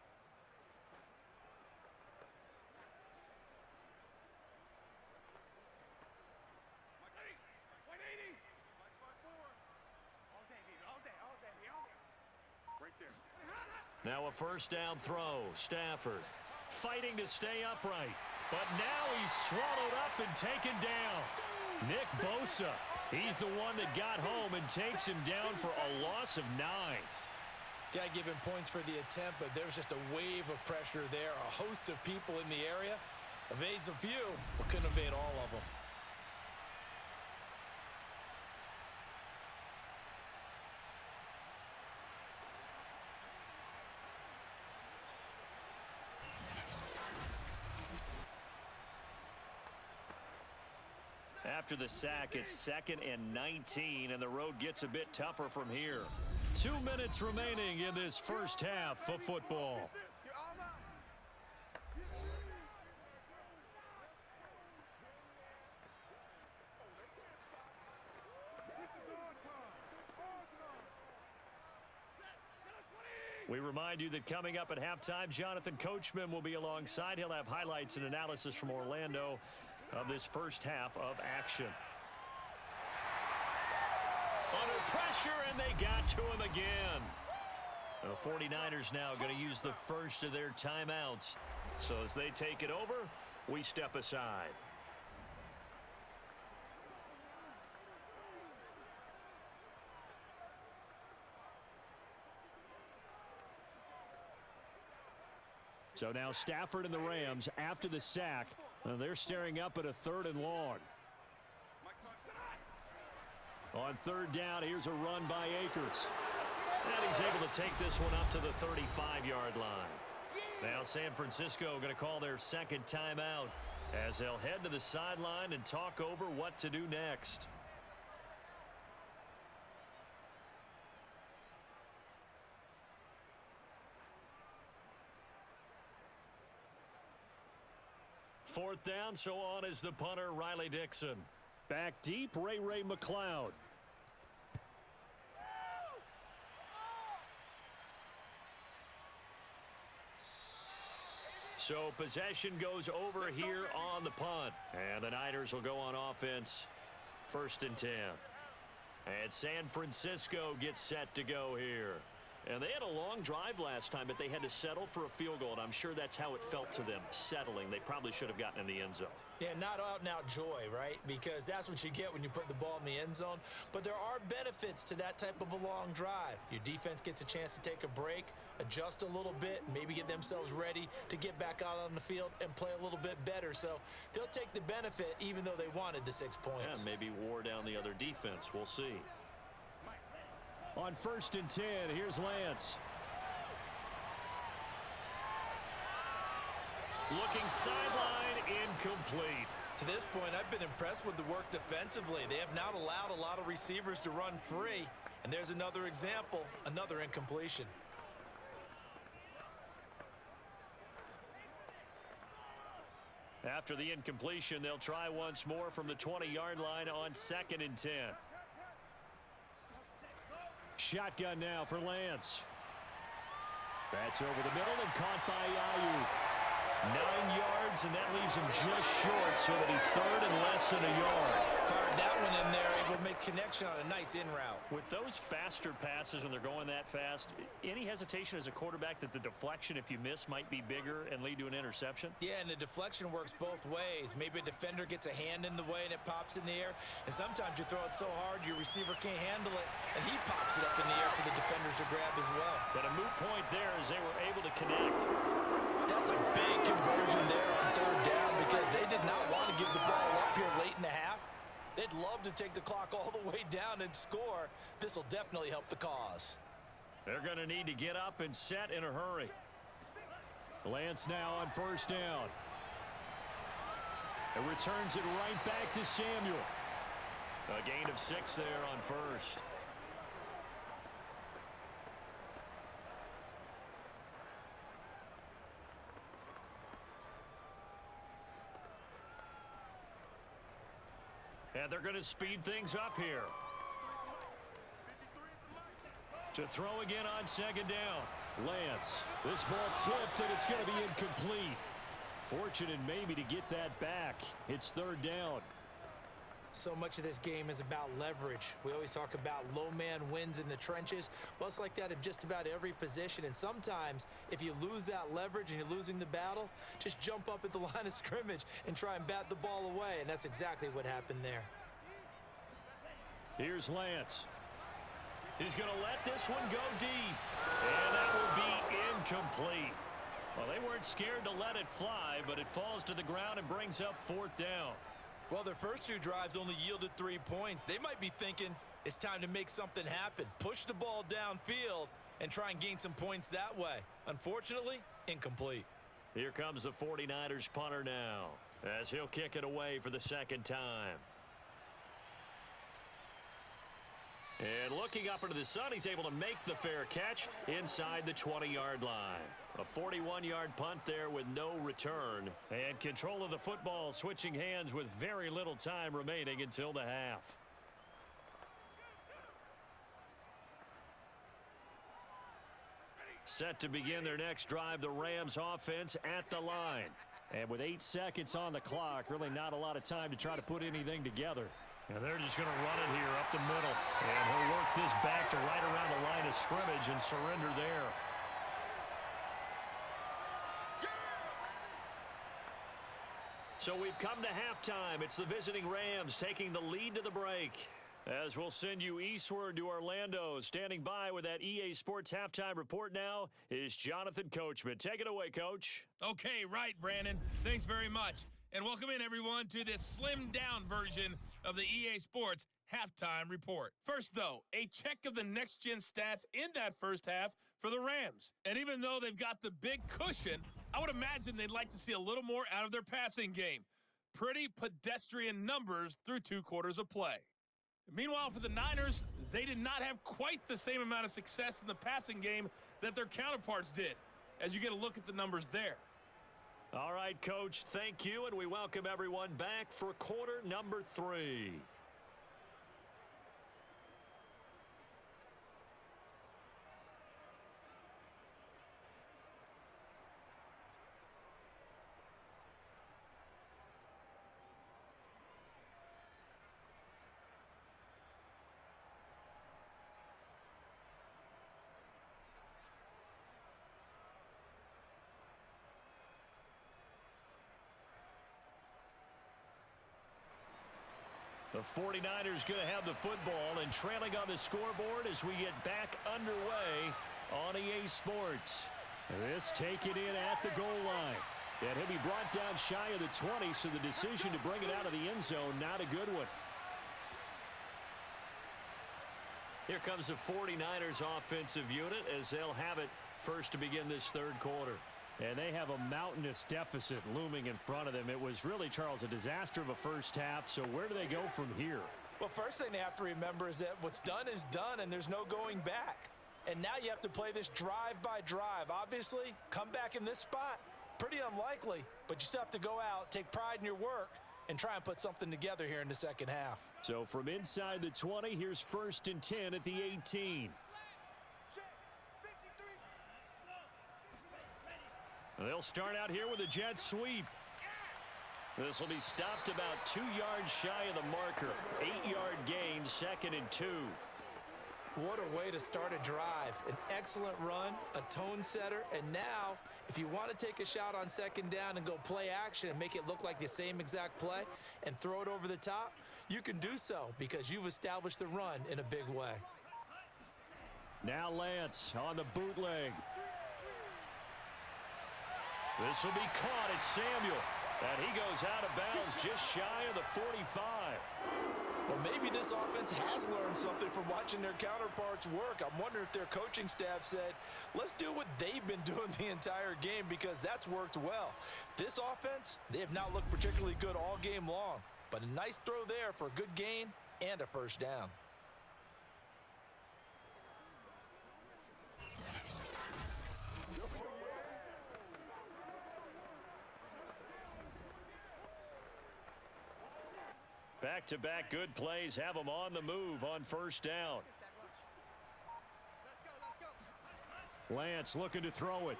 Now a first down throw. Stafford fighting to stay upright. But now he's swallowed up and taken down. Nick Bosa, he's the one that got home and takes him down for a loss of 9. Got to give him points for the attempt, but there's just a wave of pressure there. A host of people in the area. Evades a few, but couldn't evade all of them. After the sack, it's 2nd and 19, and the road gets a bit tougher from here. 2 minutes remaining in this first half of football. We remind you that coming up at halftime, Jonathan Coachman will be alongside. He'll have highlights and analysis from Orlando of this first half of action. Under pressure, and they got to him again. The 49ers now going to use the first of their timeouts. So as they take it over, we step aside. So now Stafford and the Rams, after the sack, they're staring up at a 3rd and long. On 3rd down, here's a run by Akers. And he's able to take this one up to the 35-yard line. Now San Francisco going to call their 2nd timeout as they'll head to the sideline and talk over what to do next. Fourth down, so on is the punter, Riley Dixon. Back deep, Ray McLeod. So possession goes over here on the punt. And the Niners will go on offense, 1st and 10. And San Francisco gets set to go here. And they had a long drive last time, but they had to settle for a field goal, and I'm sure that's how it felt to them, settling. They probably should have gotten in the end zone. Yeah, not out-and-out joy, right? Because that's what you get when you put the ball in the end zone. But there are benefits to that type of a long drive. Your defense gets a chance to take a break, adjust a little bit, maybe get themselves ready to get back out on the field and play a little bit better. So they'll take the benefit even though they wanted the 6 points. Yeah, maybe wore down the other defense. We'll see. On 1st and 10, here's Lance. Looking sideline, incomplete. To this point, I've been impressed with the work defensively. They have not allowed a lot of receivers to run free. And there's another example, another incompletion. After the incompletion, they'll try once more from the 20-yard line on 2nd and 10. Shotgun now for Lance. That's over the middle and caught by Ayuk. 9 yards, and that leaves him just short, so it'll be 3rd and less than a yard. Fired that one in there, able to make connection on a nice in route. With those faster passes when they're going that fast, any hesitation as a quarterback that the deflection, if you miss, might be bigger and lead to an interception? Yeah, and the deflection works both ways. Maybe a defender gets a hand in the way and it pops in the air, and sometimes you throw it so hard your receiver can't handle it, and he pops it up in the air for the defenders to grab as well. But a moot point there as they were able to connect. That's a big conversion there on third down because they did not want to give the ball up here late in the half. They'd love to take the clock all the way down and score. This will definitely help the cause. They're going to need to get up and set in a hurry. Lance now on first down. It returns it right back to Samuel. A gain of 6 there on first. And they're going to speed things up here. To throw again on second down. Lance, this ball tipped and it's going to be incomplete. Fortunate maybe to get that back. It's third down. So much of this game is about leverage. We always talk about low man wins in the trenches. Well, it's like that in just about every position. And sometimes if you lose that leverage and you're losing the battle, just jump up at the line of scrimmage and try and bat the ball away. And that's exactly what happened there. Here's Lance. He's going to let this one go deep. And that will be incomplete. Well, they weren't scared to let it fly, but it falls to the ground and brings up fourth down. Well, their first 2 drives only yielded 3 points. They might be thinking it's time to make something happen. Push the ball downfield and try and gain some points that way. Unfortunately, incomplete. Here comes the 49ers punter now as he'll kick it away for the second time. And looking up into the sun, he's able to make the fair catch inside the 20-yard line. A 41-yard punt there with no return. And control of the football switching hands with very little time remaining until the half. Set to begin their next drive, the Rams offense at the line. And with 8 seconds on the clock, really not a lot of time to try to put anything together. And they're just going to run it here up the middle. And he'll work this back to right around the line of scrimmage and surrender there. So we've come to halftime. It's the visiting Rams taking the lead to the break. As we'll send you eastward to Orlando. Standing by with that EA Sports halftime report now is Jonathan Coachman. Take it away, Coach. Okay, right, Brandon. Thanks very much. And welcome in, everyone, to this slimmed-down version of the EA Sports halftime report. First, though, a check of the next-gen stats in that first half for the Rams. And even though they've got the big cushion, I would imagine they'd like to see a little more out of their passing game. Pretty pedestrian numbers through 2 quarters of play. Meanwhile, for the Niners, they did not have quite the same amount of success in the passing game that their counterparts did, as you get a look at the numbers there. All right, Coach, thank you, and we welcome everyone back for quarter number 3. The 49ers going to have the football and trailing on the scoreboard as we get back underway on EA Sports. This taken in at the goal line. And he'll be brought down shy of the 20, so the decision to bring it out of the end zone, not a good one. Here comes the 49ers offensive unit as they'll have it first to begin this third quarter. And they have a mountainous deficit looming in front of them. It was really, Charles, a disaster of a first half. So where do they go from here? Well, first thing they have to remember is that what's done is done, and there's no going back. And now you have to play this drive by drive. Obviously, come back in this spot, pretty unlikely. But you still have to go out, take pride in your work, and try and put something together here in the second half. So from inside the 20, here's 1st and 10 at the 18. They'll start out here with a jet sweep. This will be stopped about 2 yards shy of the marker. 8-yard gain, 2nd and 2. What a way to start a drive. An excellent run, a tone setter, and now if you want to take a shot on 2nd down and go play action and make it look like the same exact play and throw it over the top, you can do so because you've established the run in a big way. Now Lance on the bootleg. This will be caught. It's Samuel. And he goes out of bounds just shy of the 45. Well, maybe this offense has learned something from watching their counterparts work. I'm wondering if their coaching staff said, let's do what they've been doing the entire game because that's worked well. This offense, they have not looked particularly good all game long, but a nice throw there for a good gain and a first down. Back-to-back good plays have them on the move on first down. Lance looking to throw it.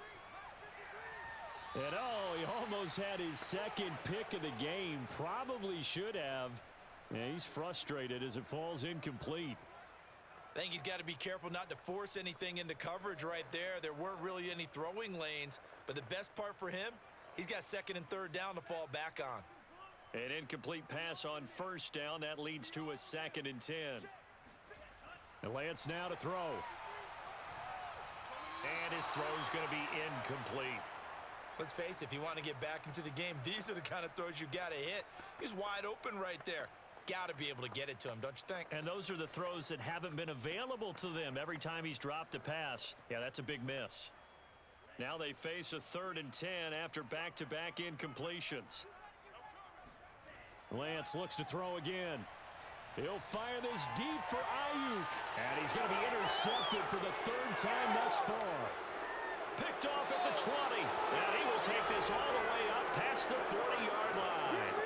And he almost had his second pick of the game. Probably should have. Yeah, he's frustrated as it falls incomplete. I think he's got to be careful not to force anything into coverage right there. There weren't really any throwing lanes, but the best part for him, he's got 2nd and 3rd down to fall back on. An incomplete pass on first down. That leads to a 2nd and 10. And Lance now to throw. And his throw's going to be incomplete. Let's face it, if you want to get back into the game, these are the kind of throws you got to hit. He's wide open right there. Got to be able to get it to him, don't you think? And those are the throws that haven't been available to them every time he's dropped a pass. Yeah, that's a big miss. Now they face a 3rd and 10 after back-to-back incompletions. Lance looks to throw again. He'll fire this deep for Ayuk. And he's going to be intercepted for the 3rd time thus far. Picked off at the 20. And he will take this all the way up past the 40-yard line.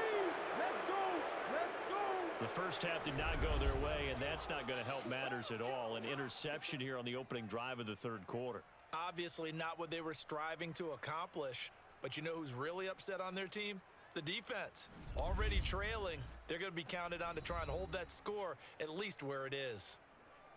Let's go! Let's go! The first half did not go their way, and that's not going to help matters at all. An interception here on the opening drive of the 3rd quarter. Obviously not what they were striving to accomplish. But you know who's really upset on their team? The defense. Already trailing, they're going to be counted on to try and hold that score at least where it is.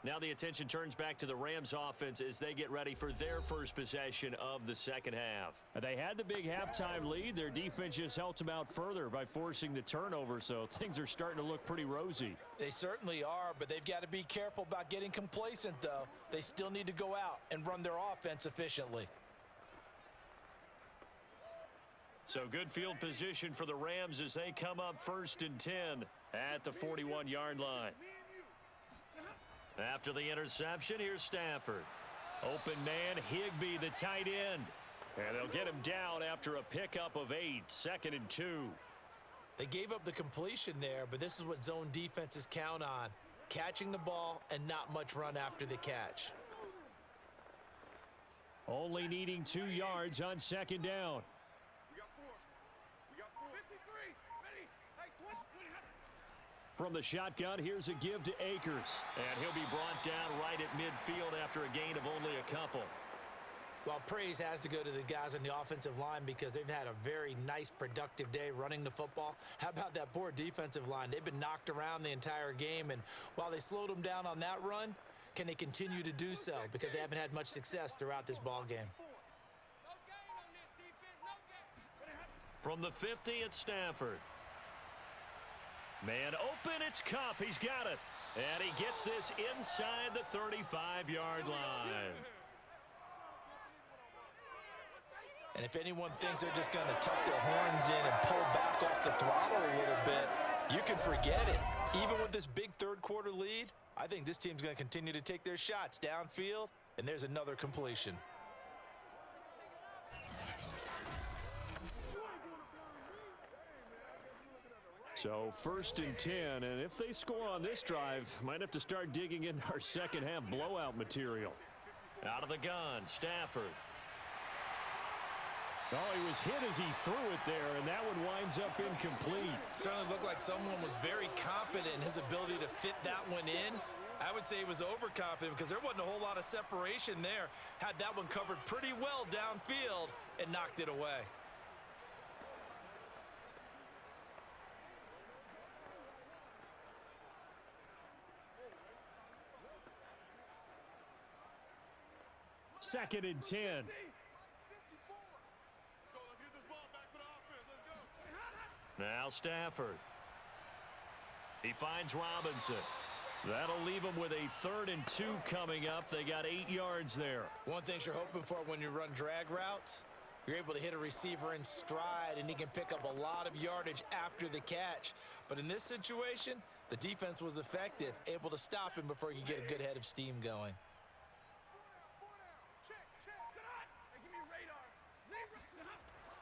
Now the attention turns back to the Rams offense as they get ready for their first possession of the 2nd half. They had the big halftime lead. Their defense just helped them out further by forcing the turnover, so things are starting to look pretty rosy. They certainly are, but they've got to be careful about getting complacent, though. They still need to go out and run their offense efficiently. So good field position for the Rams as they come up 1st and 10 at the 41-yard line. After the interception, here's Stafford. Open man, Higbee, the tight end. And they'll get him down after a pickup of 8, 2nd and 2. They gave up the completion there, but this is what zone defenses count on. Catching the ball and not much run after the catch. Only needing 2 yards on 2nd down. From the shotgun, here's a give to Akers. And he'll be brought down right at midfield after a gain of only a couple. Well, praise has to go to the guys on the offensive line because they've had a very nice, productive day running the football. How about that poor defensive line? They've been knocked around the entire game, and while they slowed them down on that run, can they continue to do so? Because they haven't had much success throughout this ball game. From the 50, it's Stafford. Man open, it's Kupp. He's got it. And he gets this inside the 35-yard line. And if anyone thinks they're just going to tuck their horns in and pull back off the throttle a little bit, you can forget it. Even with this big 3rd quarter lead, I think this team's going to continue to take their shots downfield, and there's another completion. So 1st and 10, and if they score on this drive, might have to start digging into our 2nd half blowout material. Out of the gun, Stafford. Oh, he was hit as he threw it there, and that one winds up incomplete. Certainly looked like someone was very confident in his ability to fit that one in. I would say he was overconfident because there wasn't a whole lot of separation there. Had that one covered pretty well downfield and knocked it away. 2nd and 10. Let's get this ball back for the offense. Let's go. Now Stafford. He finds Robinson. That'll leave him with a 3rd and 2 coming up. They got 8 yards there. One thing you're hoping for when you run drag routes, you're able to hit a receiver in stride, and he can pick up a lot of yardage after the catch. But in this situation, the defense was effective, able to stop him before he could get a good head of steam going.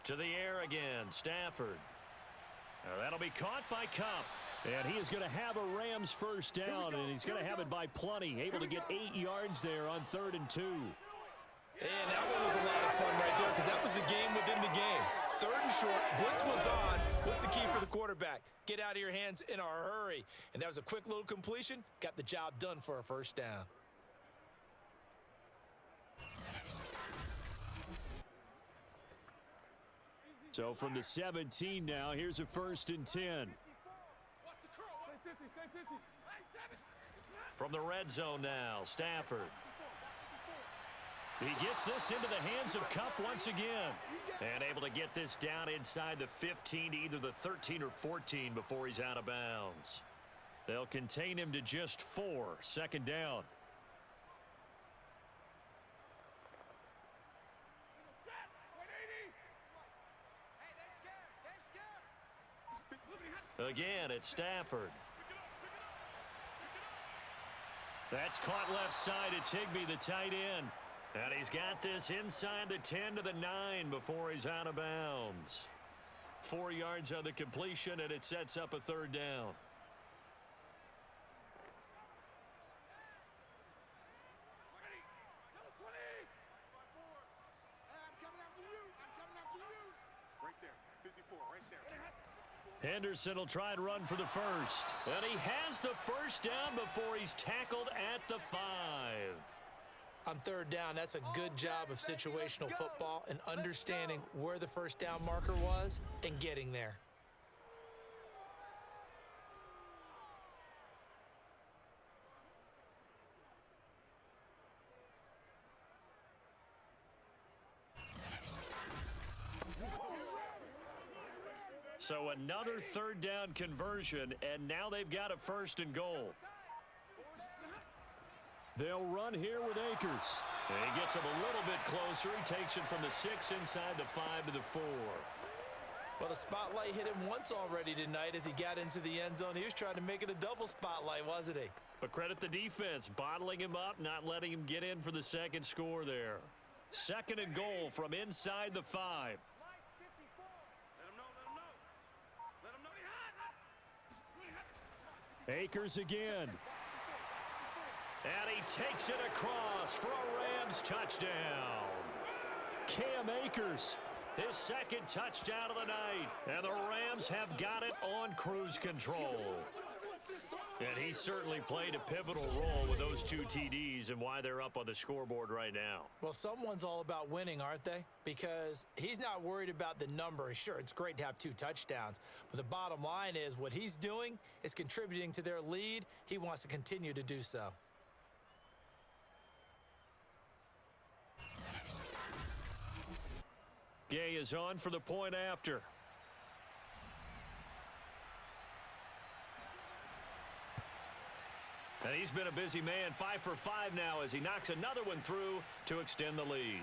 To the air again, Stafford. Now that'll be caught by Cup. And he is going to have a Rams first down, and he's going to have it by plenty. Able to get 8 yards there on 3rd and 2. And that one was a lot of fun right there because that was the game within the game. 3rd and short, blitz was on. What's the key for the quarterback? Get out of your hands in a hurry. And that was a quick little completion. Got the job done for a first down. So from the 17 now, here's a 1st and 10. From the red zone now, Stafford. He gets this into the hands of Cup once again. And able to get this down inside the 15 to either the 13 or 14 before he's out of bounds. They'll contain him to just 4, 2nd down. Again, it's Stafford. That's caught left side. It's Higbee, the tight end. And he's got this inside the 10 to the 9 before he's out of bounds. 4 yards on the completion, and it sets up a 3rd down. Henderson will try and run for the first. And he has the first down before he's tackled at the 5. On 3rd down, that's a good job of situational football and understanding where the first down marker was and getting there. So another 3rd down conversion, and now they've got a 1st and goal. They'll run here with Akers. And he gets him a little bit closer. He takes it from the 6 inside the 5 to the 4. Well, the spotlight hit him once already tonight as he got into the end zone. He was trying to make it a double spotlight, wasn't he? But credit the defense, bottling him up, not letting him get in for the 2nd score there. 2nd and goal from inside the 5. Akers again. And he takes it across for a Rams touchdown. Cam Akers, his 2nd touchdown of the night. And the Rams have got it on cruise control. And he certainly played a pivotal role with those 2 TDs and why they're up on the scoreboard right now. Well, someone's all about winning, aren't they? Because he's not worried about the number. Sure, it's great to have 2 touchdowns. But the bottom line is what he's doing is contributing to their lead. He wants to continue to do so. Gay is on for the point after. And he's been a busy man, 5 for 5 now as he knocks another one through to extend the lead.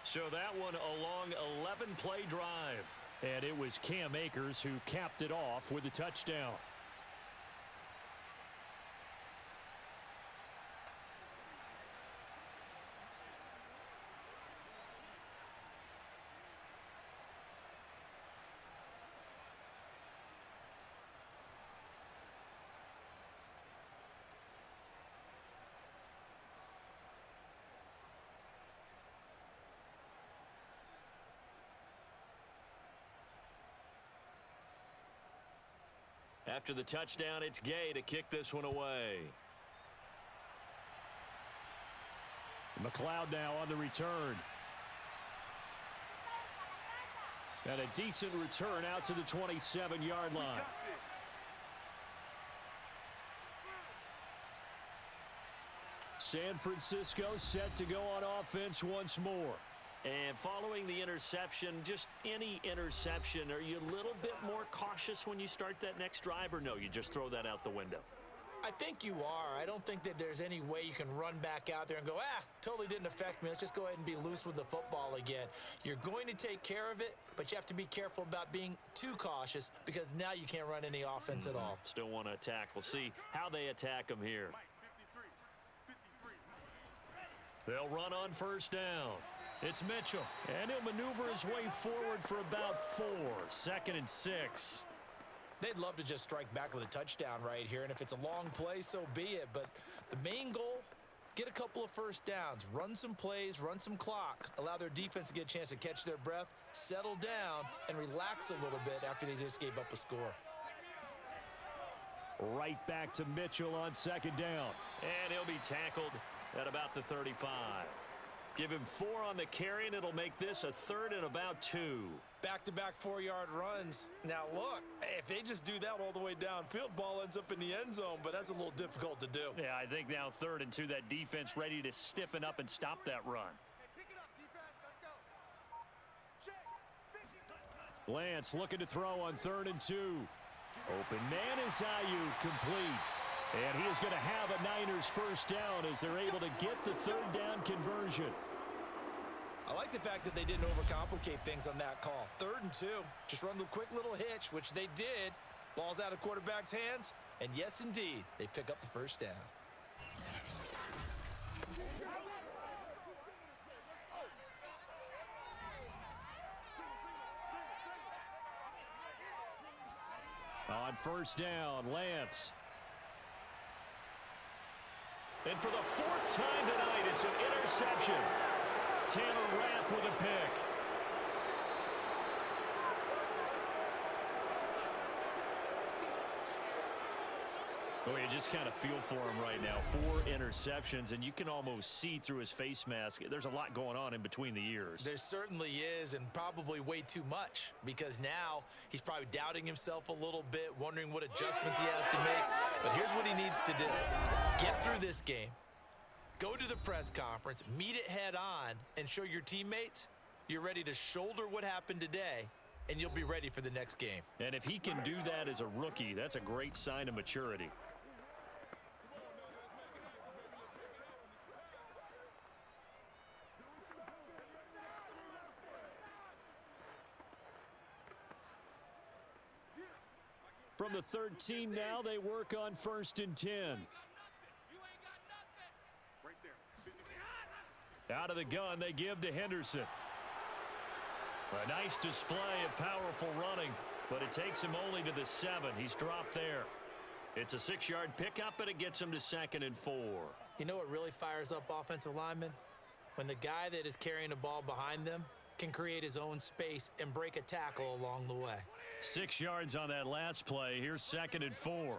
So that one a long 11-play drive. And it was Cam Akers who capped it off with a touchdown. After the touchdown, it's Gay to kick this one away. McLeod now on the return. And a decent return out to the 27-yard line. San Francisco set to go on offense once more. And following the interception, just any interception, are you a little bit more cautious when you start that next drive, or no, you just throw that out the window? I think you are. I don't think that there's any way you can run back out there and go, totally didn't affect me. Let's just go ahead and be loose with the football again. You're going to take care of it, but you have to be careful about being too cautious because now you can't run any offense at all. Still want to attack. We'll see how they attack them here. They'll run on first down. It's Mitchell, and he'll maneuver his way forward for about 4. 2nd and 6. They'd love to just strike back with a touchdown right here, and if it's a long play, so be it. But the main goal, get a couple of first downs, run some plays, run some clock, allow their defense to get a chance to catch their breath, settle down, and relax a little bit after they just gave up a score. Right back to Mitchell on 2nd down. And he'll be tackled at about the 35. Give him 4 on the carry, and it'll make this a 3rd and about 2. Back-to-back 4-yard runs. Now, look, if they just do that all the way downfield, ball ends up in the end zone, but that's a little difficult to do. Yeah, I think now 3rd and 2, that defense ready to stiffen up and stop that run. Hey, pick it up, defense. Let's go. Lance looking to throw on 3rd and 2. Open man is Ayuk, complete. And he is going to have a Niners first down as they're able to get the 3rd down conversion. I like the fact that they didn't overcomplicate things on that call. 3rd and 2. Just run the quick little hitch, which they did. Ball's out of quarterback's hands. And yes, indeed, they pick up the first down. On first down, Lance. And for the 4th time tonight, it's an interception. Taylor Rapp with a pick. Oh, you just kind of feel for him right now. 4 interceptions, and you can almost see through his face mask. There's a lot going on in between the ears. There certainly is, and probably way too much, because now he's probably doubting himself a little bit, wondering what adjustments he has to make. But here's what he needs to do. Get through this game, go to the press conference, meet it head on, and show your teammates you're ready to shoulder what happened today, and you'll be ready for the next game. And if he can do that as a rookie, that's a great sign of maturity. From the 13 now, they work on 1st and 10. Right there. Out of the gun, they give to Henderson. A nice display of powerful running, but it takes him only to the 7. He's dropped there. It's a 6-yard pickup, and it gets him to 2nd and 4. You know what really fires up offensive linemen? When the guy that is carrying the ball behind them can create his own space and break a tackle along the way. 6 yards on that last play. Here's 2nd and 4.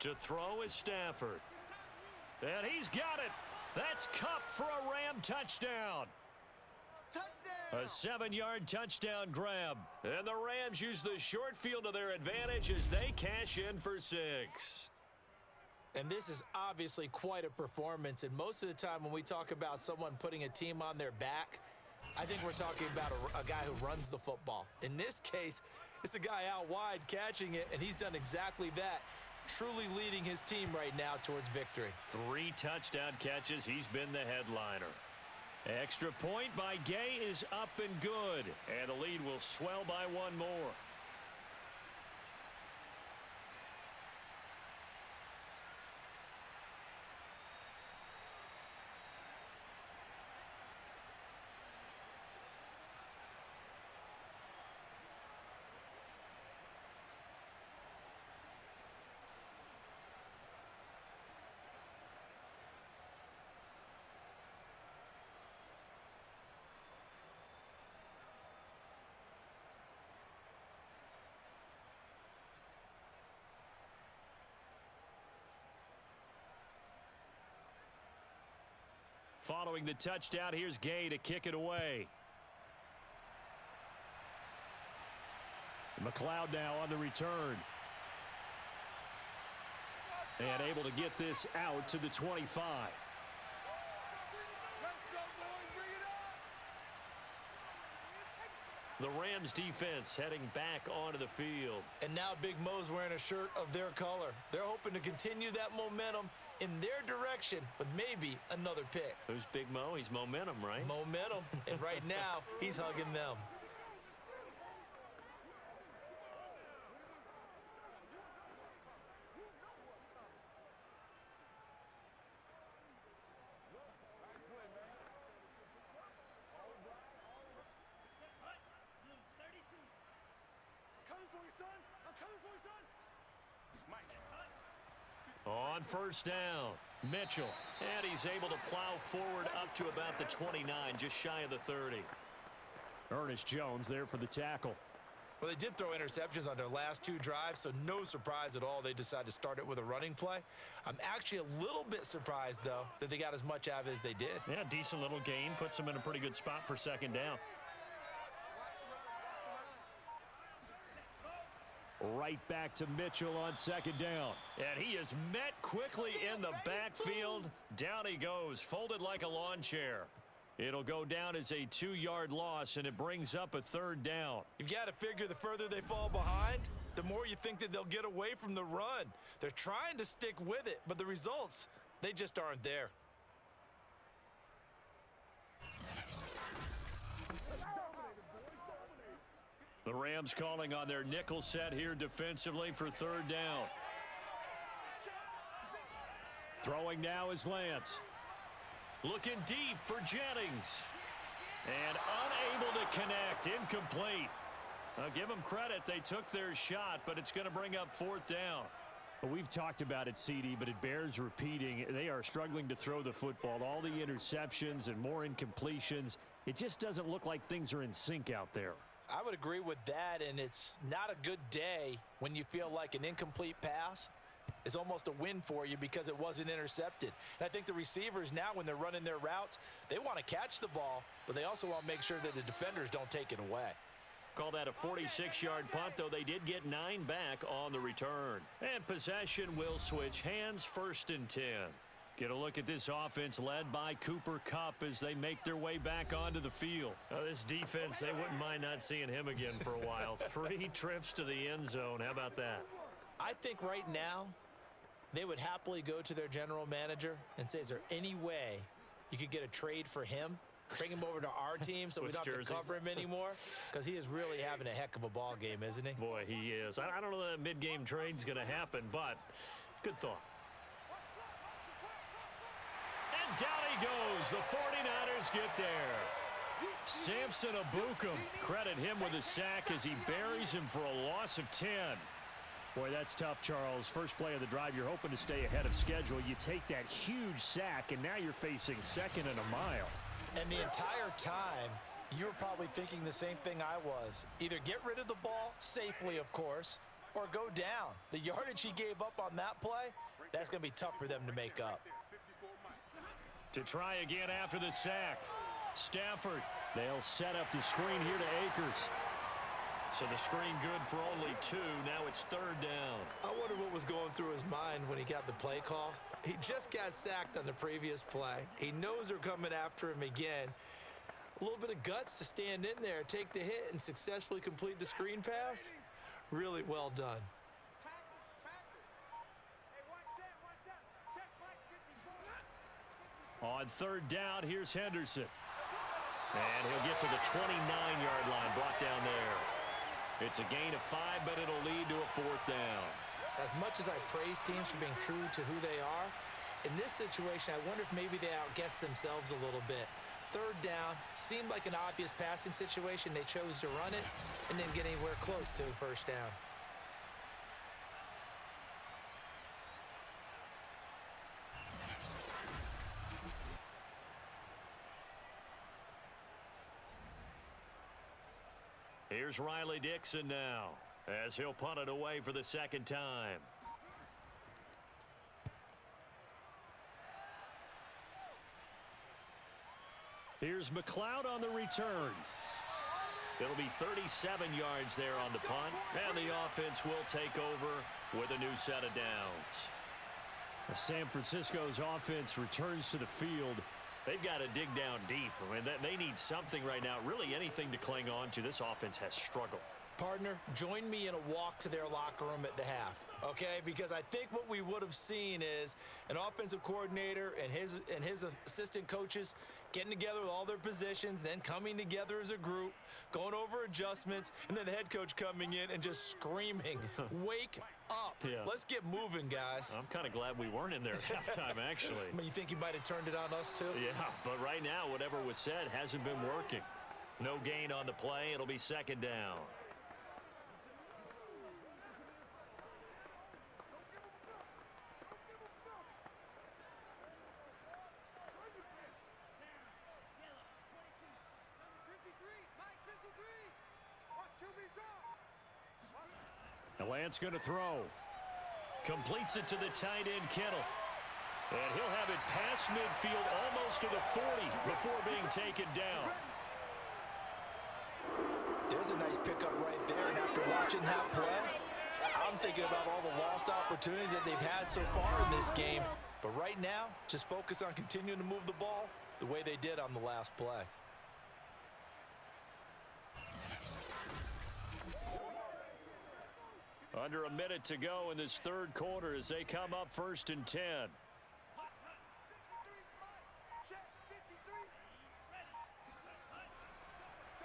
To throw is Stafford. And he's got it. That's Kupp for a Ram touchdown. Touchdown! A 7-yard touchdown grab. And the Rams use the short field to their advantage as they cash in for 6. And this is obviously quite a performance. And most of the time when we talk about someone putting a team on their back, I think we're talking about a guy who runs the football. In this case, it's a guy out wide catching it, and he's done exactly that, truly leading his team right now towards victory. 3 touchdown catches. He's been the headliner. Extra point by Gay is up and good. And the lead will swell by 1 more. Following the touchdown, here's Gay to kick it away. McLeod now on the return. And able to get this out to the 25. Let's go, boys. Bring it on. The Rams defense heading back onto the field. And now Big Mo's wearing a shirt of their color. They're hoping to continue that momentum in their direction with maybe another pick. Who's Big Mo? He's momentum, right? Momentum. And right now, he's hugging them. Coming for you, son. I'm coming for you, son. On first down, Mitchell. And he's able to plow forward up to about the 29, just shy of the 30. Ernest Jones there for the tackle. Well, they did throw interceptions on their last two drives, so no surprise at all they decided to start it with a running play. I'm actually a little bit surprised, though, that they got as much out of it as they did. Yeah, decent little gain. Puts them in a pretty good spot for second down. Right back to Mitchell on second down. And he is met quickly in the backfield. Down he goes, folded like a lawn chair. It'll go down as a 2-yard loss, and it brings up a third down. You've got to figure the further they fall behind, the more you think that they'll get away from the run. They're trying to stick with it, but the results, they just aren't there. The Rams calling on their nickel set here defensively for third down. Throwing now is Lance. Looking deep for Jennings. And unable to connect. Incomplete. I'll give them credit. They took their shot, but it's going to bring up fourth down. Well, we've talked about it, CD, but it bears repeating. They are struggling to throw the football. All the interceptions and more incompletions. It just doesn't look like things are in sync out there. I would agree with that, and it's not a good day when you feel like an incomplete pass is almost a win for you because it wasn't intercepted. And I think the receivers now, when they're running their routes, they want to catch the ball, but they also want to make sure that the defenders don't take it away. Call that a 46-yard punt, though they did get 9 back on the return. And possession will switch hands, first and 10. Get a look at this offense led by Cooper Kupp as they make their way back onto the field. Now, this defense, they wouldn't mind not seeing him again for a while. 3 trips to the end zone. How about that? I think right now they would happily go to their general manager and say, is there any way you could get a trade for him? Bring him over to our team so we don't have to cover him anymore? Because he is really having a heck of a ball game, isn't he? Boy, he is. I don't know that mid-game trade's going to happen, but good thought. And down he goes. The 49ers get there. Samson Abukum, credit him with a sack as he buries him for a loss of 10. Boy, that's tough, Charles. First play of the drive, you're hoping to stay ahead of schedule. You take that huge sack, and now you're facing second and a mile. And the entire time, you were probably thinking the same thing I was. Either get rid of the ball, safely, of course, or go down. The yardage he gave up on that play, that's going to be tough for them to make up. To try again after the sack. Stafford, they'll set up the screen here to Akers. So the screen good for only 2. Now it's third down. I wonder what was going through his mind when he got the play call. He just got sacked on the previous play. He knows they're coming after him again. A little bit of guts to stand in there, take the hit, and successfully complete the screen pass. Really well done. On third down, here's Henderson. And he'll get to the 29-yard line, brought down there. It's a gain of 5, but it'll lead to a fourth down. As much as I praise teams for being true to who they are, in this situation, I wonder if maybe they outguessed themselves a little bit. Third down, seemed like an obvious passing situation. They chose to run it and didn't get anywhere close to first down. Here's Riley Dixon now, as he'll punt it away for the second time. Here's McLeod on the return. It'll be 37 yards there on the punt, and the offense will take over with a new set of downs. San Francisco's offense returns to the field. They've got to dig down deep. I mean, they need something right now, really anything to cling on to. This offense has struggled. Partner, join me in a walk to their locker room at the half, okay? Because I think what we would have seen is an offensive coordinator and his assistant coaches getting together with all their positions, then coming together as a group, going over adjustments, and then the head coach coming in and just screaming, wake up. Yeah. Let's get moving, guys. I'm kind of glad we weren't in there at halftime, actually. I mean, you think he might have turned it on us, too? Yeah, but right now, whatever was said hasn't been working. No gain on the play. It'll be second down. Lance going to throw. Completes it to the tight end, Kittle. And he'll have it past midfield, almost to the 40, before being taken down. There's a nice pickup right there, and after watching that play, I'm thinking about all the lost opportunities that they've had so far in this game. But right now, just focus on continuing to move the ball the way they did on the last play. Under a minute to go in this third quarter as they come up 1st and 10.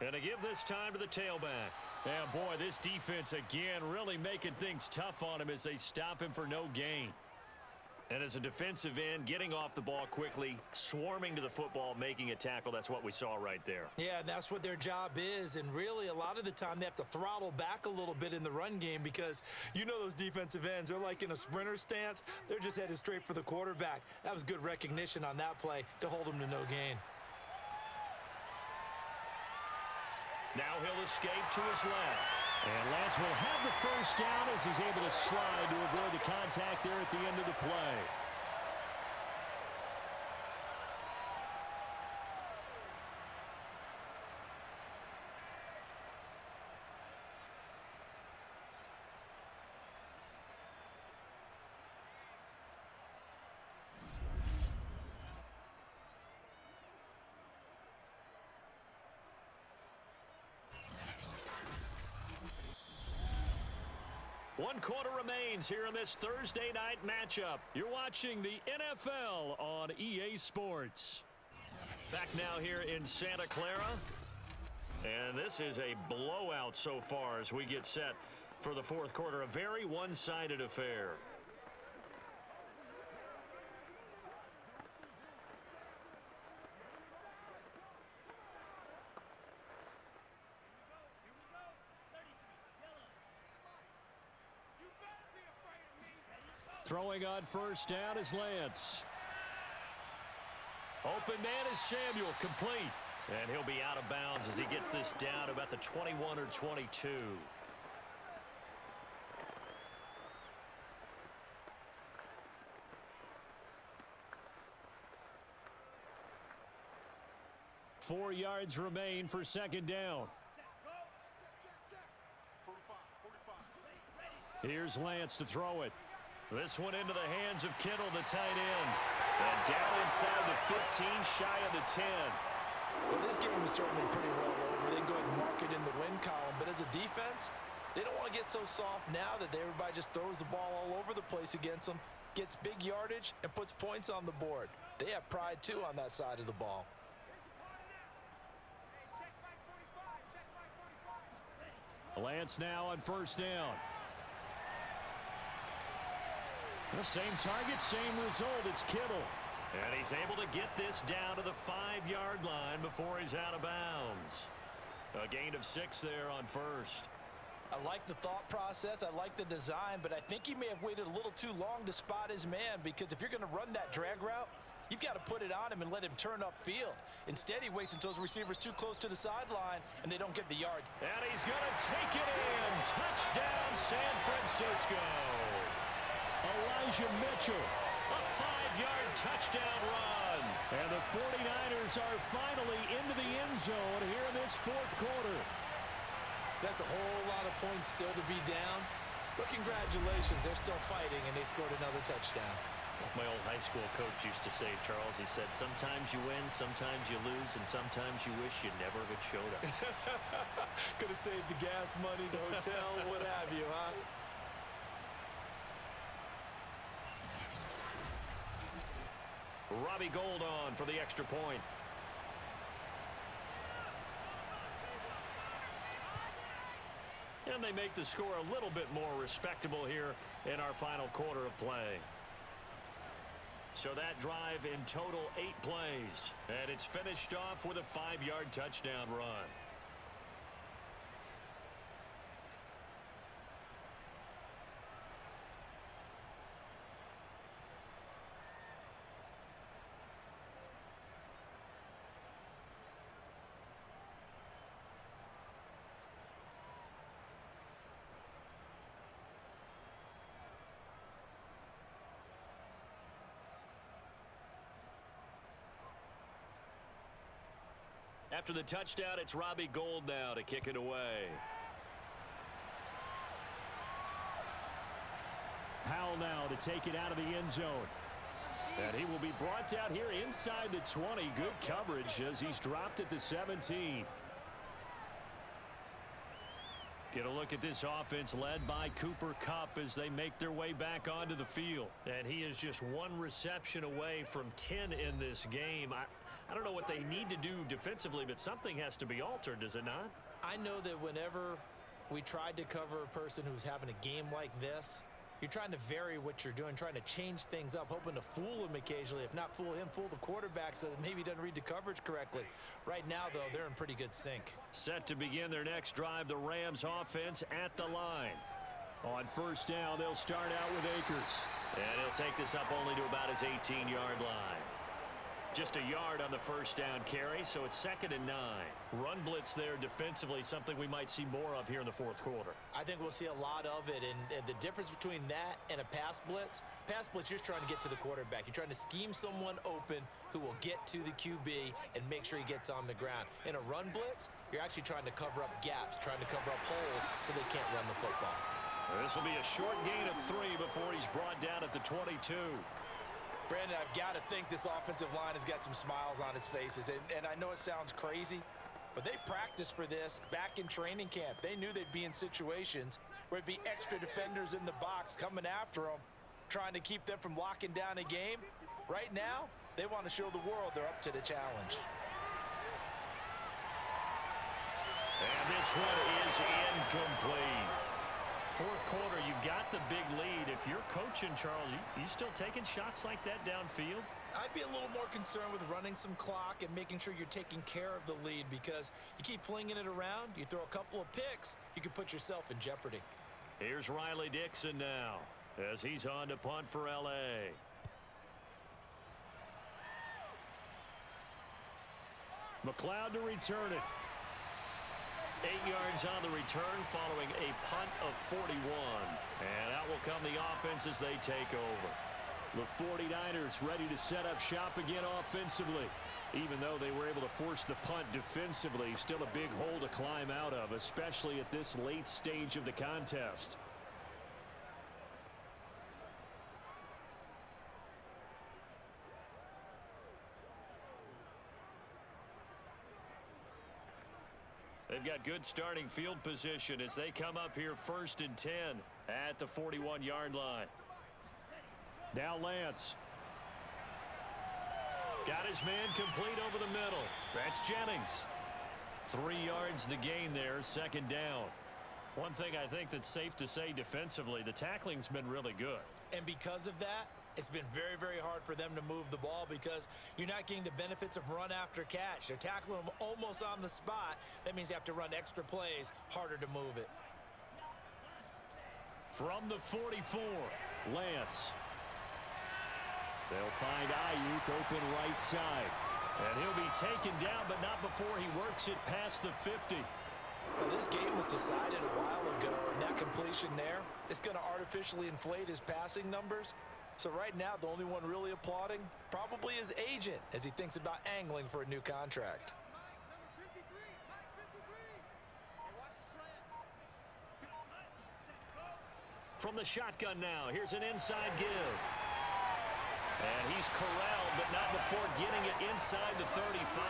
And to give this time to the tailback. Yeah, boy, this defense again really making things tough on him as they stop him for no gain. And as a defensive end, getting off the ball quickly, swarming to the football, making a tackle, that's what we saw right there. Yeah, and that's what their job is. And really, a lot of the time, they have to throttle back a little bit in the run game because you know those defensive ends, they're like in a sprinter stance. They're just headed straight for the quarterback. That was good recognition on that play to hold them to no gain. Now he'll escape to his left. And Lance will have the first down as he's able to slide to avoid the contact there at the end of the play. One quarter remains here in this Thursday night matchup. You're watching the NFL on EA Sports. Back now here in Santa Clara. And this is a blowout so far as we get set for the fourth quarter. A very one-sided affair. Throwing on first down is Lance. Open man is Samuel, complete. And he'll be out of bounds as he gets this down about the 21 or 22. Four yards remain for second down. Here's Lance to throw it. This one into the hands of Kittle, the tight end. And down inside the 15, shy of the 10. Well, this game is certainly pretty well over. They can go ahead and mark it in the win column. But as a defense, they don't want to get so soft now that everybody just throws the ball all over the place against them, gets big yardage, and puts points on the board. They have pride, too, on that side of the ball. Lance now on first down. The same target, same result. It's Kittle. And he's able to get this down to the 5-yard line before he's out of bounds. A gain of 6 there on first. I like the thought process. I like the design, but I think he may have waited a little too long to spot his man because if you're going to run that drag route, you've got to put it on him and let him turn upfield. Instead, he waits until his receiver's too close to the sideline and they don't get the yards. And he's going to take it in. Touchdown, San Francisco. Elijah Mitchell. A 5-yard touchdown run. And the 49ers are finally into the end zone here in this fourth quarter. That's a whole lot of points still to be down. But congratulations, they're still fighting, and they scored another touchdown. My old high school coach used to say, Charles, he said, sometimes you win, sometimes you lose, and sometimes you wish you never had showed up. Could have saved the gas money, the hotel, what have you, huh? Robbie Gould on for the extra point. And they make the score a little bit more respectable here in our final quarter of play. So that drive in total 8 plays. And it's finished off with a 5-yard touchdown run. After the touchdown, it's Robbie Gould now to kick it away. Powell now to take it out of the end zone. And he will be brought down here inside the 20. Good coverage as he's dropped at the 17. Get a look at this offense led by Cooper Kupp as they make their way back onto the field. And he is just 1 reception away from 10 in this game. I don't know what they need to do defensively, but something has to be altered, does it not? I know that whenever we tried to cover a person who's having a game like this, you're trying to vary what you're doing, trying to change things up, hoping to fool him occasionally. If not fool him, fool the quarterback so that maybe he doesn't read the coverage correctly. Right now, though, they're in pretty good sync. Set to begin their next drive, the Rams offense at the line. On first down, they'll start out with Akers. And he'll take this up only to about his 18-yard line. Just a yard on the first down carry, so it's 2nd and 9. Run blitz there defensively, something we might see more of here in the fourth quarter. I think we'll see a lot of it, and the difference between that and a pass blitz, you're trying to get to the quarterback. You're trying to scheme someone open who will get to the QB and make sure he gets on the ground. In a run blitz, you're actually trying to cover up gaps, trying to cover up holes so they can't run the football. This will be a short gain of 3 before he's brought down at the 22. Brandon, I've got to think this offensive line has got some smiles on its faces. And I know it sounds crazy, but they practiced for this back in training camp. They knew they'd be in situations where it'd be extra defenders in the box coming after them, trying to keep them from locking down a game. Right now, they want to show the world they're up to the challenge. And this one is incomplete. Fourth quarter, you've got the big lead. If you're coaching, Charles, you still taking shots like that downfield? I'd be a little more concerned with running some clock and making sure you're taking care of the lead, because you keep flinging it around, you throw a couple of picks, you can put yourself in jeopardy. Here's Riley Dixon now as he's on to punt for L.A. McLeod to return it. 8 yards on the return following a punt of 41. And out will come the offense as they take over. The 49ers ready to set up shop again offensively. Even though they were able to force the punt defensively, still a big hole to climb out of, especially at this late stage of the contest. They've got good starting field position as they come up here 1st and 10 at the 41-yard line. Now Lance. Got his man complete over the middle. That's Jennings. 3 yards the gain there, 2nd down. One thing I think that's safe to say defensively, the tackling's been really good. And because of that, it's been very, very hard for them to move the ball because you're not getting the benefits of run after catch. They're tackling them almost on the spot. That means you have to run extra plays, harder to move it. From the 44, Lance. They'll find Ayuk open right side. And he'll be taken down, but not before he works it past the 50. Well, this game was decided a while ago, and that completion there is going to artificially inflate his passing numbers. So right now, the only one really applauding probably his agent as he thinks about angling for a new contract. From the shotgun now, here's an inside give. And he's corralled, but not before getting it inside the 35.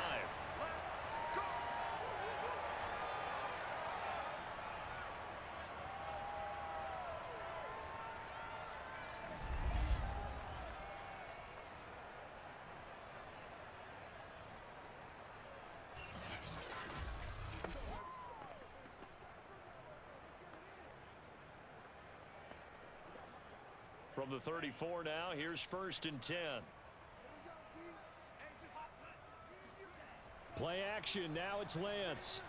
From the 34 now, here's 1st and 10. Play action, now it's Lance.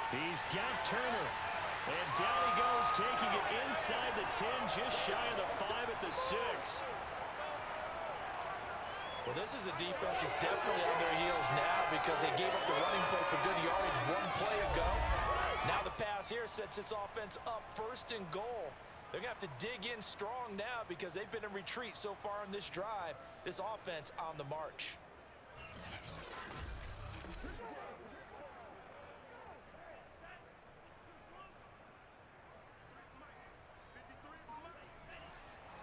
He's got Turner. And down he goes, taking it inside the 10, just shy of the 5 at the 6. Well, this is a defense that's definitely on their heels now because they gave up the running play for good yardage one play ago. Now the pass here sets this offense up 1st and goal. They're going to have to dig in strong now because they've been in retreat so far in this drive. This offense on the march.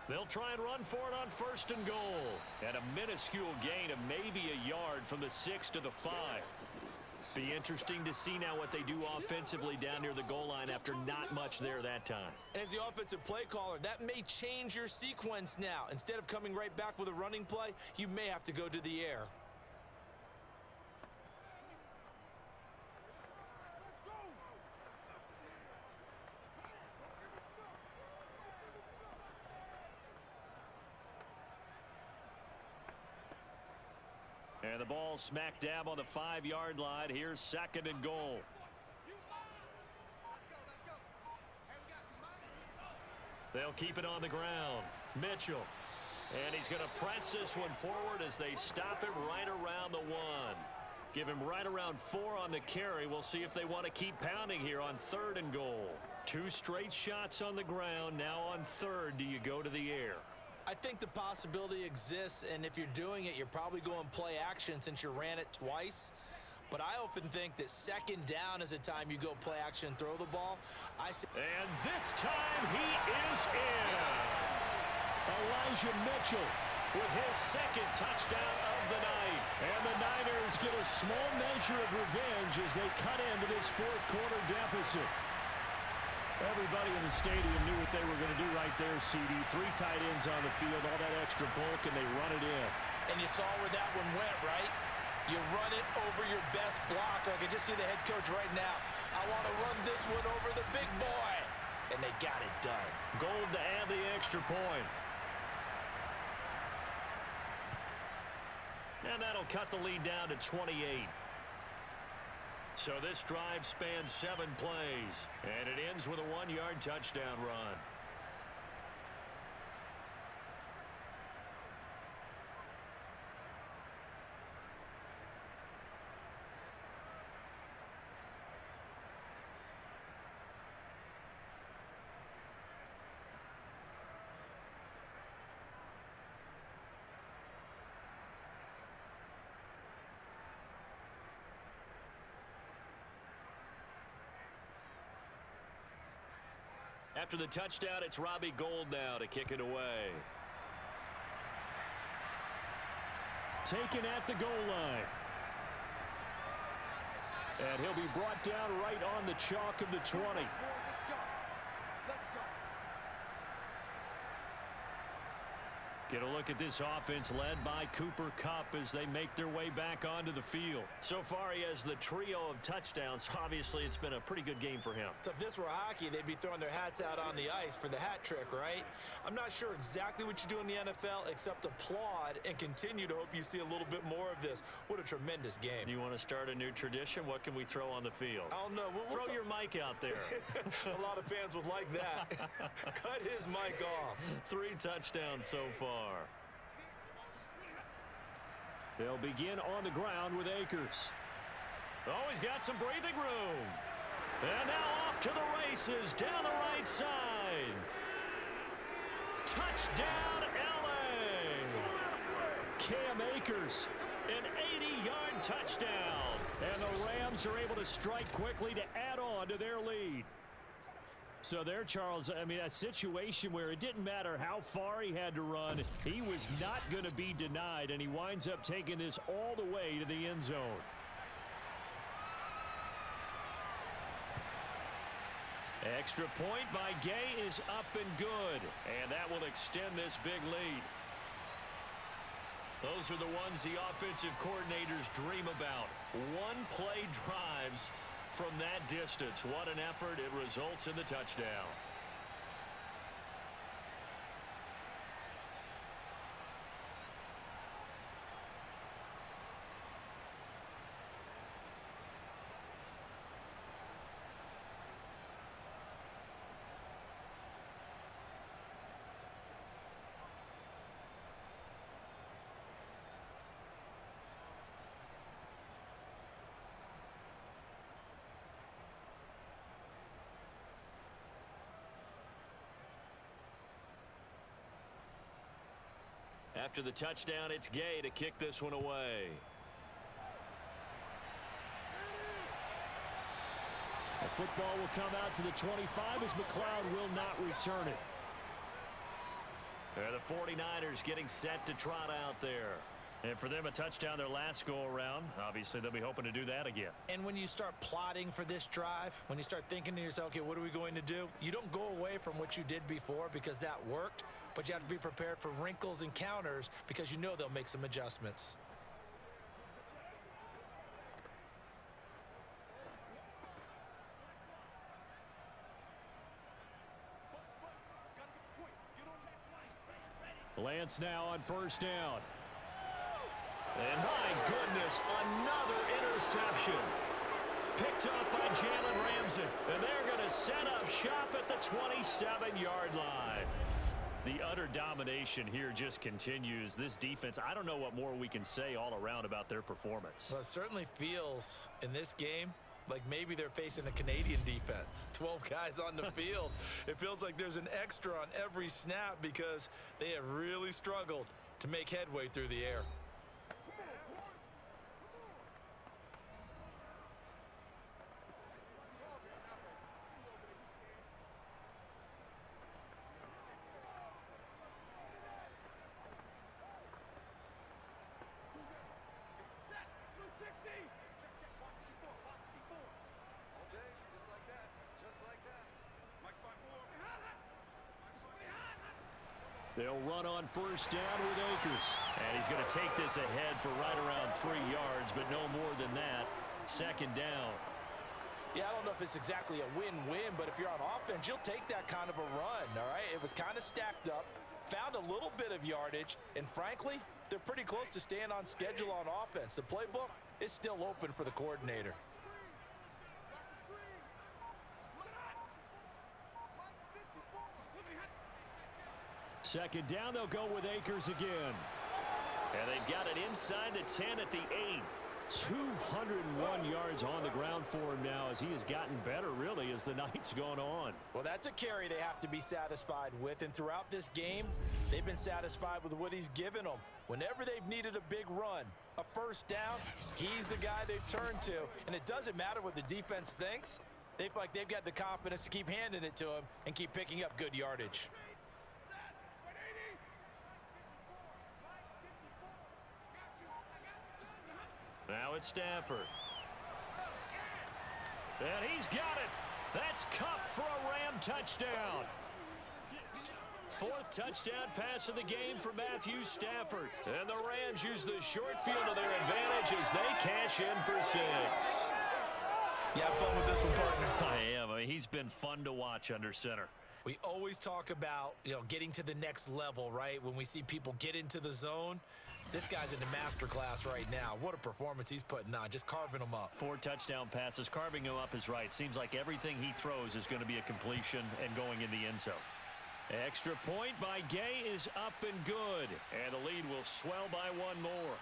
They'll try and run for it on 1st and goal. And a minuscule gain of maybe a yard from the 6 to the 5. Be interesting to see now what they do offensively down near the goal line after not much there that time. As the offensive play caller, that may change your sequence now. Instead of coming right back with a running play, you may have to go to the air. And the ball smack dab on the 5-yard line. Here's 2nd and goal. They'll keep it on the ground. Mitchell. And he's going to press this one forward as they stop him right around the 1. Give him right around 4 on the carry. We'll see if they want to keep pounding here on 3rd and goal. 2 straight shots on the ground. Now on 3rd, do you go to the air? I think the possibility exists, and if you're doing it, you're probably going play action since you ran it twice. But I often think that 2nd down is a time you go play action and throw the ball. And this time he is in. Yes. Elijah Mitchell with his 2nd touchdown of the night. And the Niners get a small measure of revenge as they cut into this 4th quarter deficit. Everybody in the stadium knew what they were going to do right there, CD. 3 tight ends on the field, all that extra bulk, and they run it in. And you saw where that one went, right? You run it over your best blocker. I can just see the head coach right now. I want to run this one over the big boy. And they got it done. Gold to add the extra point. And that'll cut the lead down to 28. So this drive spans 7 plays, and it ends with a 1-yard touchdown run. After the touchdown, it's Robbie Gould now to kick it away. Taken at the goal line. And he'll be brought down right on the chalk of the 20. Get a look at this offense led by Cooper Kupp as they make their way back onto the field. So far, he has the trio of touchdowns. Obviously, it's been a pretty good game for him. So if this were hockey, they'd be throwing their hats out on the ice for the hat trick, right? I'm not sure exactly what you do in the NFL except applaud and continue to hope you see a little bit more of this. What a tremendous game. You want to start a new tradition? What can we throw on the field? I don't know. Throw your mic out there. A lot of fans would like that. Cut his mic off. 3 touchdowns so far. They'll begin on the ground with Akers. Oh, he's got some breathing room. And now off to the races down the right side. Touchdown, L.A. Cam Akers, an 80-yard touchdown. And the Rams are able to strike quickly to add on to their lead. So there, Charles, I mean, a situation where it didn't matter how far he had to run, he was not going to be denied, and he winds up taking this all the way to the end zone. Extra point by Gay is up and good, and that will extend this big lead. Those are the ones the offensive coordinators dream about. One-play drives from that distance. What an effort. It results in the touchdown. After the touchdown, it's Gay to kick this one away. The football will come out to the 25 as McLeod will not return it. The 49ers getting set to trot out there. And for them, a touchdown their last go-around. Obviously, they'll be hoping to do that again. And when you start plotting for this drive, when you start thinking to yourself, okay, what are we going to do? You don't go away from what you did before because that worked, but you have to be prepared for wrinkles and counters because you know they'll make some adjustments. Lance now on first down. And my goodness, another interception. Picked up by Jalen Ramsey. And they're going to set up shop at the 27-yard line. The utter domination here just continues. This defense, I don't know what more we can say all around about their performance. Well, it certainly feels in this game like maybe they're facing a Canadian defense. 12 guys on the field. It feels like there's an extra on every snap because they have really struggled to make headway through the air. They'll run on first down with Akers. And he's going to take this ahead for right around 3 yards, but no more than that. Second down. Yeah, I don't know if it's exactly a win-win, but if you're on offense, you'll take that kind of a run, all right? It was kind of stacked up, found a little bit of yardage, and frankly, they're pretty close to staying on schedule on offense. The playbook is still open for the coordinator. Second down, they'll go with Akers again. And they've got it inside the 10 at the 8. 201 yards on the ground for him now as he has gotten better, really, as the night's gone on. Well, that's a carry they have to be satisfied with, and throughout this game, they've been satisfied with what he's given them. Whenever they've needed a big run, a first down, he's the guy they've turned to, and it doesn't matter what the defense thinks. They feel like they've got the confidence to keep handing it to him and keep picking up good yardage. Now it's Stafford. And he's got it. That's Cup for a Ram touchdown. Fourth touchdown pass of the game for Matthew Stafford. And the Rams use the short field to their advantage as they cash in for 6. You have fun with this one, partner. I am. I mean, he's been fun to watch under center. We always talk about, getting to the next level, right? When we see people get into the zone, this guy's in the master class right now. What a performance he's putting on, just carving them up. 4 touchdown passes. Carving him up is right. Seems like everything he throws is going to be a completion and going in the end zone. Extra point by Gay is up and good. And the lead will swell by 1 more.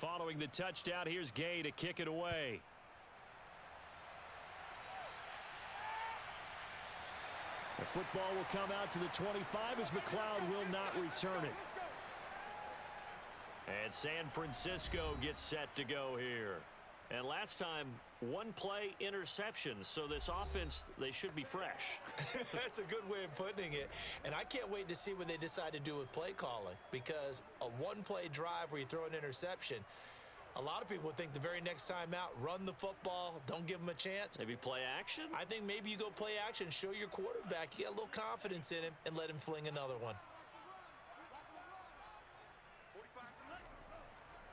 Following the touchdown, here's Gay to kick it away. The football will come out to the 25 as McLeod will not return it. And San Francisco gets set to go here. And last time, one play interception. So this offense, they should be fresh. That's a good way of putting it. And I can't wait to see what they decide to do with play calling, because a one-play drive where you throw an interception, a lot of people think the very next time out, run the football, don't give them a chance. Maybe play action? I think maybe you go play action, show your quarterback, you get a little confidence in him, and let him fling another one.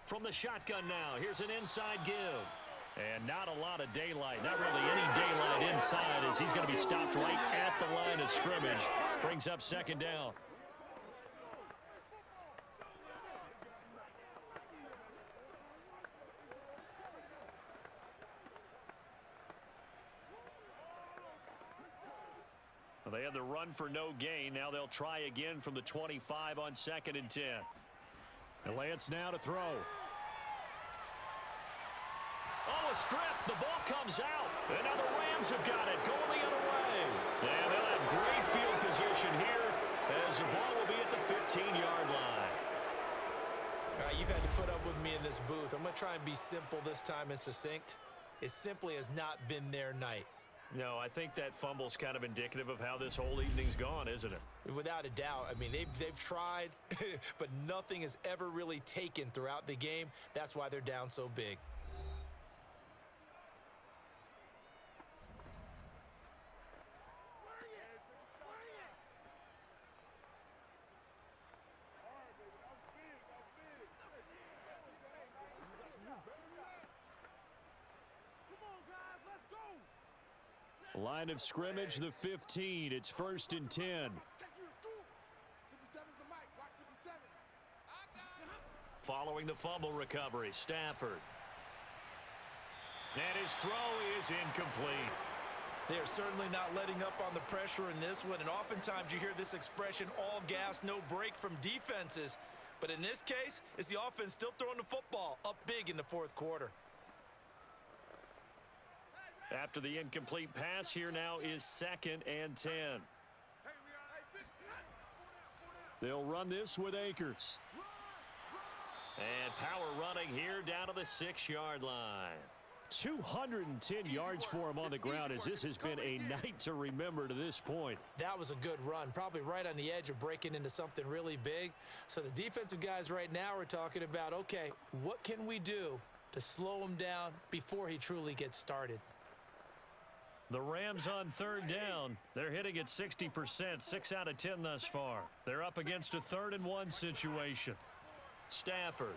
From the shotgun now, here's an inside give. And not a lot of daylight, not really any daylight inside, as he's going to be stopped right at the line of scrimmage. Brings up second down. Well, they had the run for no gain. Now they'll try again from the 25 on 2nd and 10. And Lance now to throw. Oh, a strip. The ball comes out. And now the Rams have got it. Going the other way. And they'll have great field position here as the ball will be at the 15-yard line. All right, you've had to put up with me in this booth. I'm going to try and be simple this time and succinct. It simply has not been their night. No, I think that fumble's kind of indicative of how this whole evening's gone, isn't it? Without a doubt. I mean, they've tried, but nothing is ever really taken throughout the game. That's why they're down so big. Line of scrimmage, the 15. It's 1st and 10. Following the fumble recovery, Stafford. And his throw is incomplete. They are certainly not letting up on the pressure in this one, and oftentimes you hear this expression, all gas, no break from defenses. But in this case, it's the offense still throwing the football up big in the 4th quarter. After the incomplete pass, here now is 2nd and 10. They'll run this with Akers. And power running here down to the 6-yard line. 210 yards for him on the ground, as this has been a night to remember to this point. That was a good run, probably right on the edge of breaking into something really big. So the defensive guys right now are talking about, okay, what can we do to slow him down before he truly gets started? The Rams on 3rd down. They're hitting at 60%, 6 out of 10 thus far. They're up against a 3rd and 1 situation. Stafford.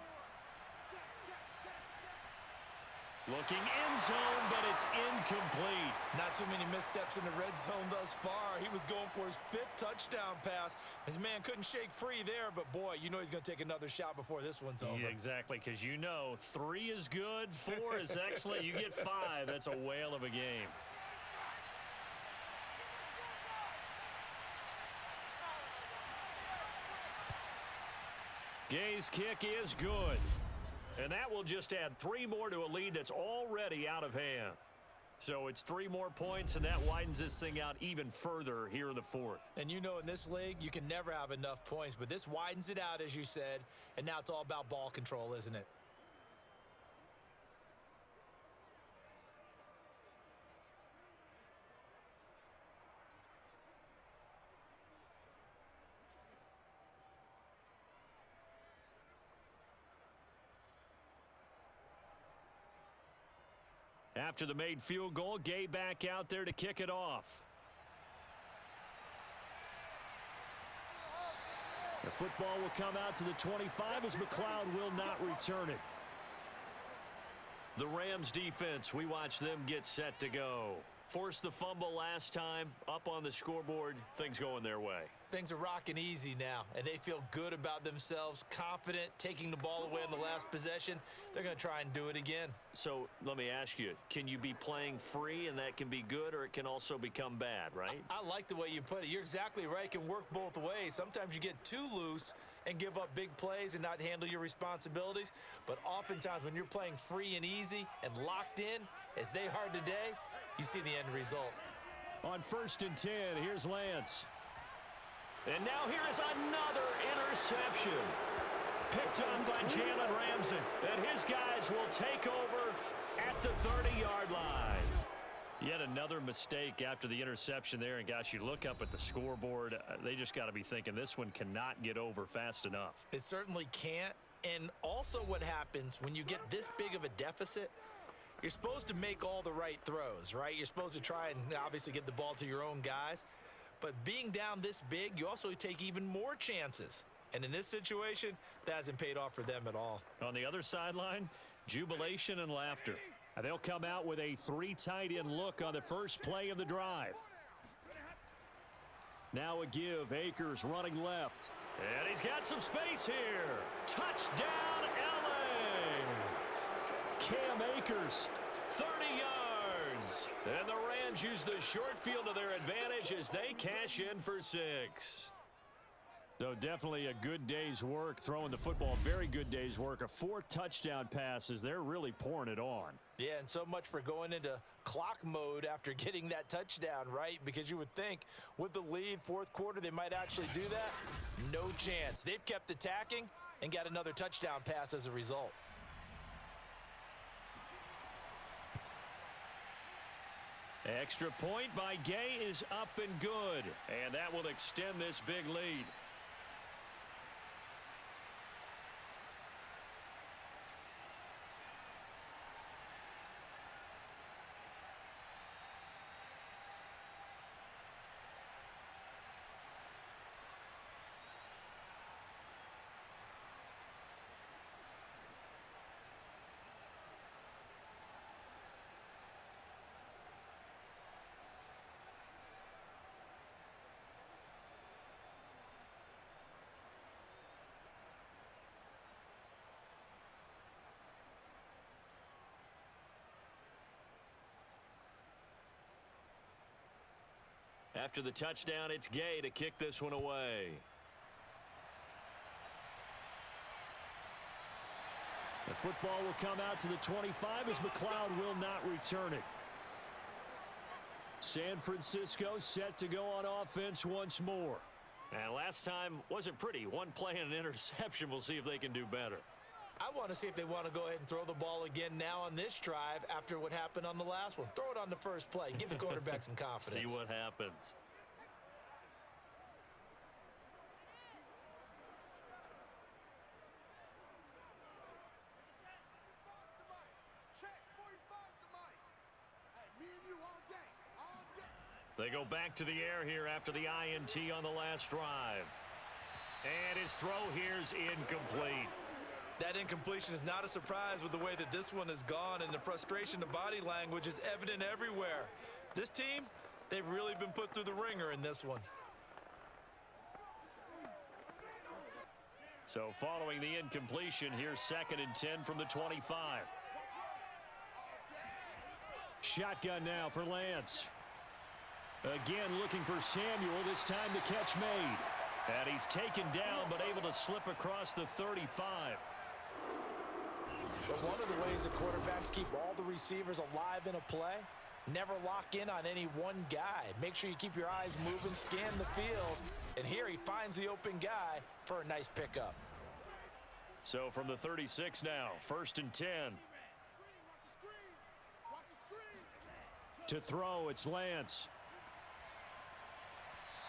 Looking end zone, but it's incomplete. Not too many missteps in the red zone thus far. He was going for his 5th touchdown pass. His man couldn't shake free there, but boy, you know he's going to take another shot before this one's over. Yeah, exactly, because you know 3 is good, 4 is excellent. You get 5. That's a whale of a game. Gay's kick is good. And that will just add 3 more to a lead that's already out of hand. So it's 3 more points, and that widens this thing out even further here in the 4th. And you know in this league, you can never have enough points, but this widens it out, as you said, and now it's all about ball control, isn't it? After the made field goal, Gay back out there to kick it off. The football will come out to the 25 as McLeod will not return it. The Rams defense, we watch them get set to go. Forced the fumble last time, up on the scoreboard, things going their way. Things are rocking easy now, and they feel good about themselves, confident, taking the ball away on the last possession. They're going to try and do it again. So let me ask you, can you be playing free and that can be good, or it can also become bad, right? I like the way you put it. You're exactly right. It can work both ways. Sometimes you get too loose, and give up big plays and not handle your responsibilities. But oftentimes when you're playing free and easy and locked in, as they are today, you see the end result. On 1st and 10, here's Lance. And now here is another interception. Picked up by Jalen Ramsey. And his guys will take over at the 30-yard line. Yet another mistake after the interception there. And, gosh, you look up at the scoreboard, they just got to be thinking this one cannot get over fast enough. It certainly can't. And also what happens when you get this big of a deficit, you're supposed to make all the right throws, right? You're supposed to try and obviously get the ball to your own guys. But being down this big, you also take even more chances. And in this situation, that hasn't paid off for them at all. On the other sideline, jubilation and laughter. They'll come out with a 3 tight end look on the first play of the drive. Now a give. Akers running left. And he's got some space here. Touchdown, LA! Cam Akers, 30 yards. And the Rams use the short field to their advantage as they cash in for 6. So definitely a good day's work throwing the football. Very good day's work. A 4 touchdown passes. They're really pouring it on. Yeah, and so much for going into clock mode after getting that touchdown, right? Because you would think with the lead, 4th quarter, they might actually do that. No chance. They've kept attacking and got another touchdown pass as a result. Extra point by Gay is up and good. And that will extend this big lead. After the touchdown, it's Gay to kick this one away. The football will come out to the 25 as McLeod will not return it. San Francisco set to go on offense once more. And last time wasn't pretty. 1 play and an interception. We'll see if they can do better. I want to see if they want to go ahead and throw the ball again now on this drive after what happened on the last one. Throw it on the first play. Give the quarterback some confidence. See what happens. They go back to the air here after the INT on the last drive. And his throw here's incomplete. That incompletion is not a surprise with the way that this one has gone, and the frustration, the body language is evident everywhere. This team, they've really been put through the ringer in this one. So following the incompletion, here's 2nd and 10 from the 25. Shotgun now for Lance. Again looking for Samuel, this time the catch made. And he's taken down but able to slip across the 35. But one of the ways that quarterbacks keep all the receivers alive in a play, never lock in on any one guy. Make sure you keep your eyes moving, scan the field, and here he finds the open guy for a nice pickup. So from the 36 now, 1st and 10. To throw, it's Lance.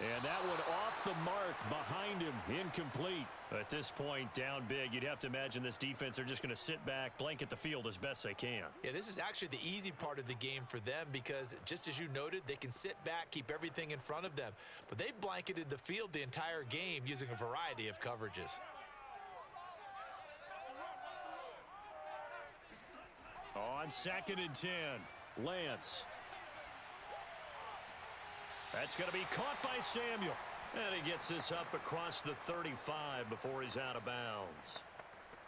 And that one off the mark behind him, incomplete. At this point, down big, you'd have to imagine this defense, they're just going to sit back, blanket the field as best they can. Yeah, this is actually the easy part of the game for them because, just as you noted, they can sit back, keep everything in front of them. But they've blanketed the field the entire game using a variety of coverages. On 2nd and 10, Lance. That's going to be caught by Samuel. And he gets this up across the 35 before he's out of bounds.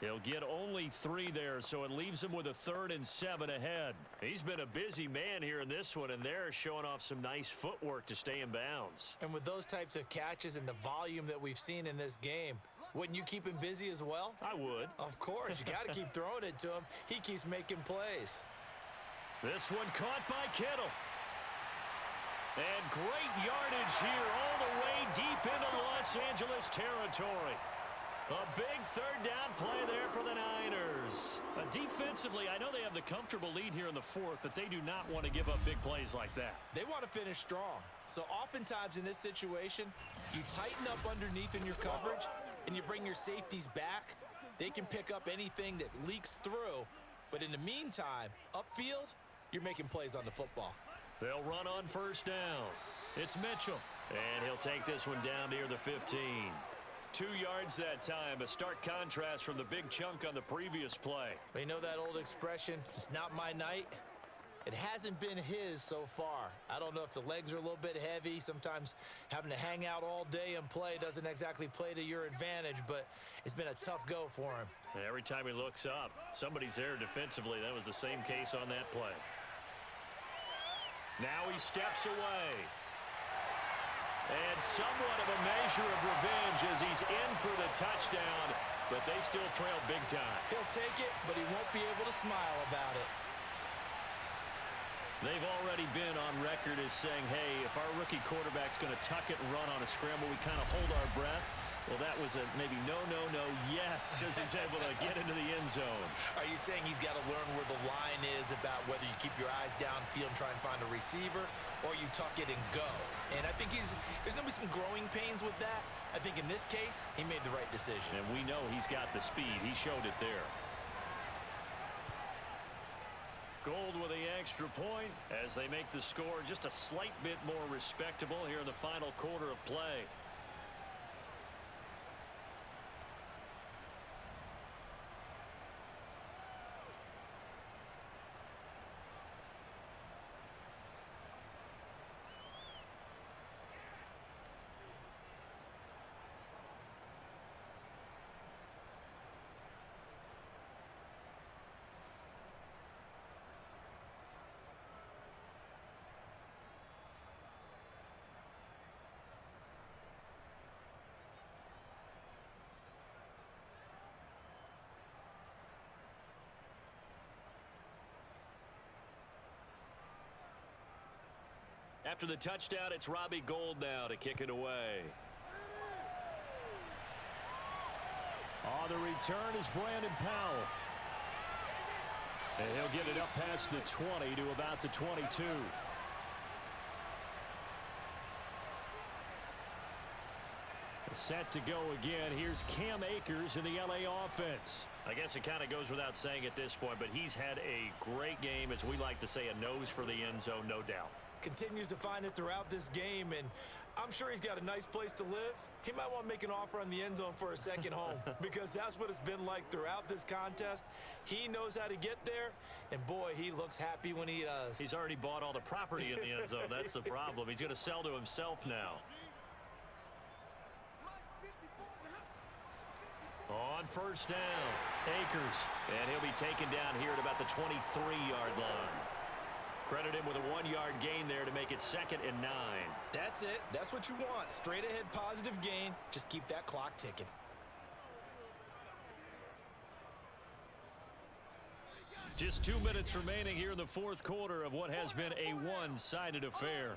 He'll get only 3 there, so it leaves him with a 3rd and 7 ahead. He's been a busy man here in this one, and they're showing off some nice footwork to stay in bounds. And with those types of catches and the volume that we've seen in this game, Wouldn't you keep him busy as well? I would. Of course, you got to keep throwing it to him. He keeps making plays. This one caught by Kittle. And great yardage here all the way deep into Los Angeles territory. A big third down play there for the Niners. Defensively, I know they have the comfortable lead here in the fourth, but they do not want to give up big plays like that. They want to finish strong. So oftentimes in this situation, you tighten up underneath in your coverage and you bring your safeties back. They can pick up anything that leaks through. But in the meantime, upfield, you're making plays on the football. They'll run on first down. It's Mitchell. And he'll take this one down near the 15. 2 yards that time, a stark contrast from the big chunk on the previous play. You know that old expression, it's not my night? It hasn't been his so far. I don't know if the legs are a little bit heavy. Sometimes having to hang out all day and play doesn't exactly play to your advantage, but it's been a tough go for him. And every time he looks up, somebody's there defensively. That was the same case on that play. Now he steps away. And somewhat of a measure of revenge as he's in for the touchdown, but they still trail big time. He'll take it, but he won't be able to smile about it. They've already been on record as saying, hey, if our rookie quarterback's going to tuck it and run on a scramble, we kind of hold our breath. Well, that was a maybe no, yes, as he's able to get into the end zone. Are you saying he's got to learn where the line is about whether you keep your eyes downfield and try and find a receiver, or you tuck it and go? And I think there's going to be some growing pains with that. I think in this case, he made the right decision. And we know he's got the speed. He showed it there. Gold with the extra point as they make the score just a slight bit more respectable here in the final quarter of play. After the touchdown, it's Robbie Gould now to kick it away. On the return is Brandon Powell. And he'll get it up past the 20 to about the 22. Set to go again. Here's Cam Akers in the LA offense. I guess it kind of goes without saying at this point, but he's had a great game, as we like to say, a nose for the end zone, no doubt. Continues to find it throughout this game, and I'm sure he's got a nice place to live. He might want to make an offer on the end zone for a second home because that's what it's been like throughout this contest. He knows how to get there, and boy, he looks happy when he does. He's already bought all the property in the end zone. That's the problem. He's going to sell to himself now. On first down, Akers, and he'll be taken down here at about the 23-yard line. Credit him with a 1-yard gain there to make it 2nd and 9. That's it. That's what you want. Straight ahead positive gain. Just keep that clock ticking. Just 2 minutes remaining here in the fourth quarter of what has been a one-sided affair.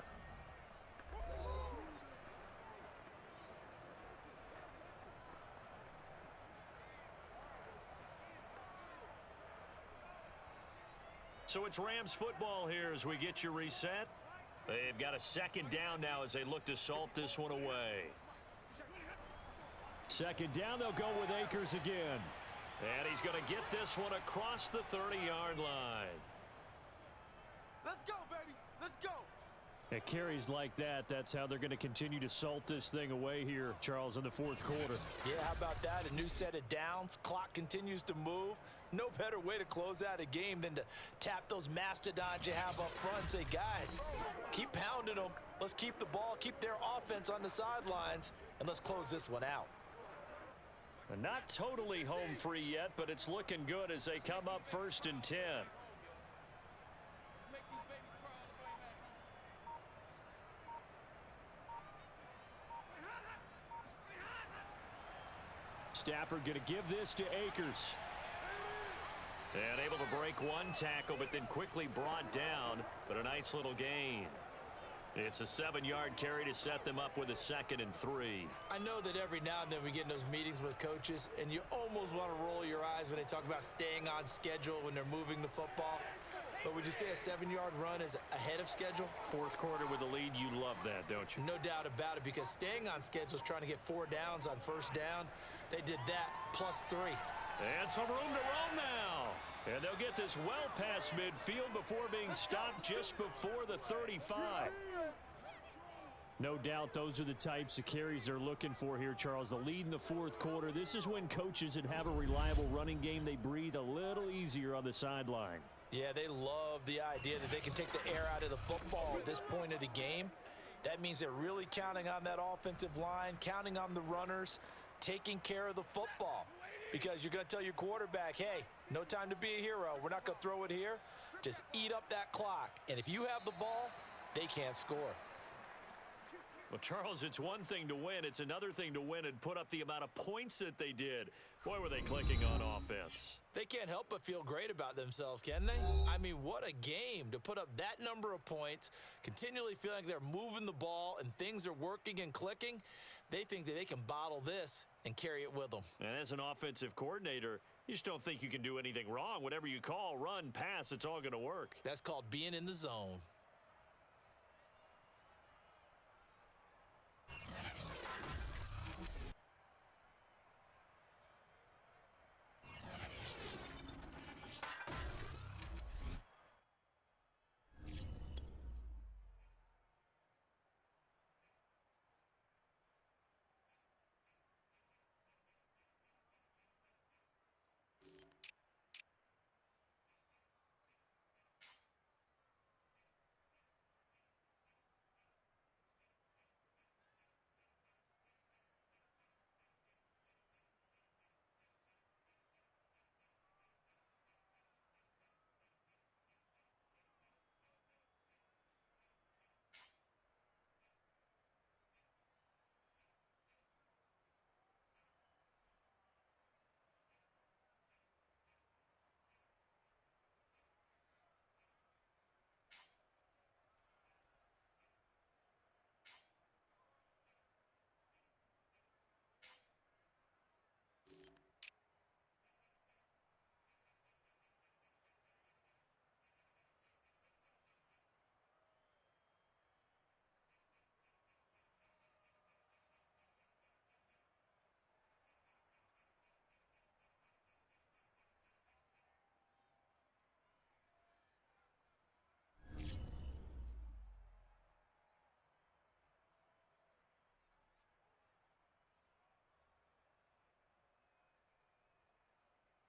So it's Rams football here as we get you reset. They've got a 2nd down now as they look to salt this one away. 2nd down, they'll go with Akers again. And he's going to get this one across the 30-yard line. Let's go, baby. Let's go. At carries like that, that's how they're going to continue to salt this thing away here, Charles, in the fourth quarter. Yeah, how about that? A new set of downs. Clock continues to move. No better way to close out a game than to tap those mastodons you have up front and say, guys, keep pounding them. Let's keep the ball, keep their offense on the sidelines, and let's close this one out. Not totally home free yet, but it's looking good as they come up 1st and 10. Stafford going to give this to Akers. And able to break one tackle, but then quickly brought down, but a nice little gain. It's a 7-yard carry to set them up with a 2nd and 3. I know that every now and then we get in those meetings with coaches, and you almost want to roll your eyes when they talk about staying on schedule when they're moving the football. But would you say a 7-yard run is ahead of schedule? Fourth quarter with the lead, you love that, don't you? No doubt about it, because staying on schedule is trying to get 4 downs on first down. They did that plus 3. And some room to run now. And they'll get this well past midfield before being stopped just before the 35. No doubt those are the types of carries they're looking for here, Charles. The lead in the fourth quarter. This is when coaches that have a reliable running game, they breathe a little easier on the sideline. Yeah, they love the idea that they can take the air out of the football at this point of the game. That means they're really counting on that offensive line, counting on the runners, taking care of the football. Because you're going to tell your quarterback, hey, no time to be a hero. We're not going to throw it here. Just eat up that clock. And if you have the ball, they can't score. Well, Charles, it's one thing to win. It's another thing to win and put up the amount of points that they did. Boy, were they clicking on offense. They can't help but feel great about themselves, can they? I mean, what a game to put up that number of points, continually feeling like they're moving the ball and things are working and clicking. They think that they can bottle this and carry it with them. And as an offensive coordinator, you just don't think you can do anything wrong. Whatever you call, run, pass, it's all going to work. That's called being in the zone.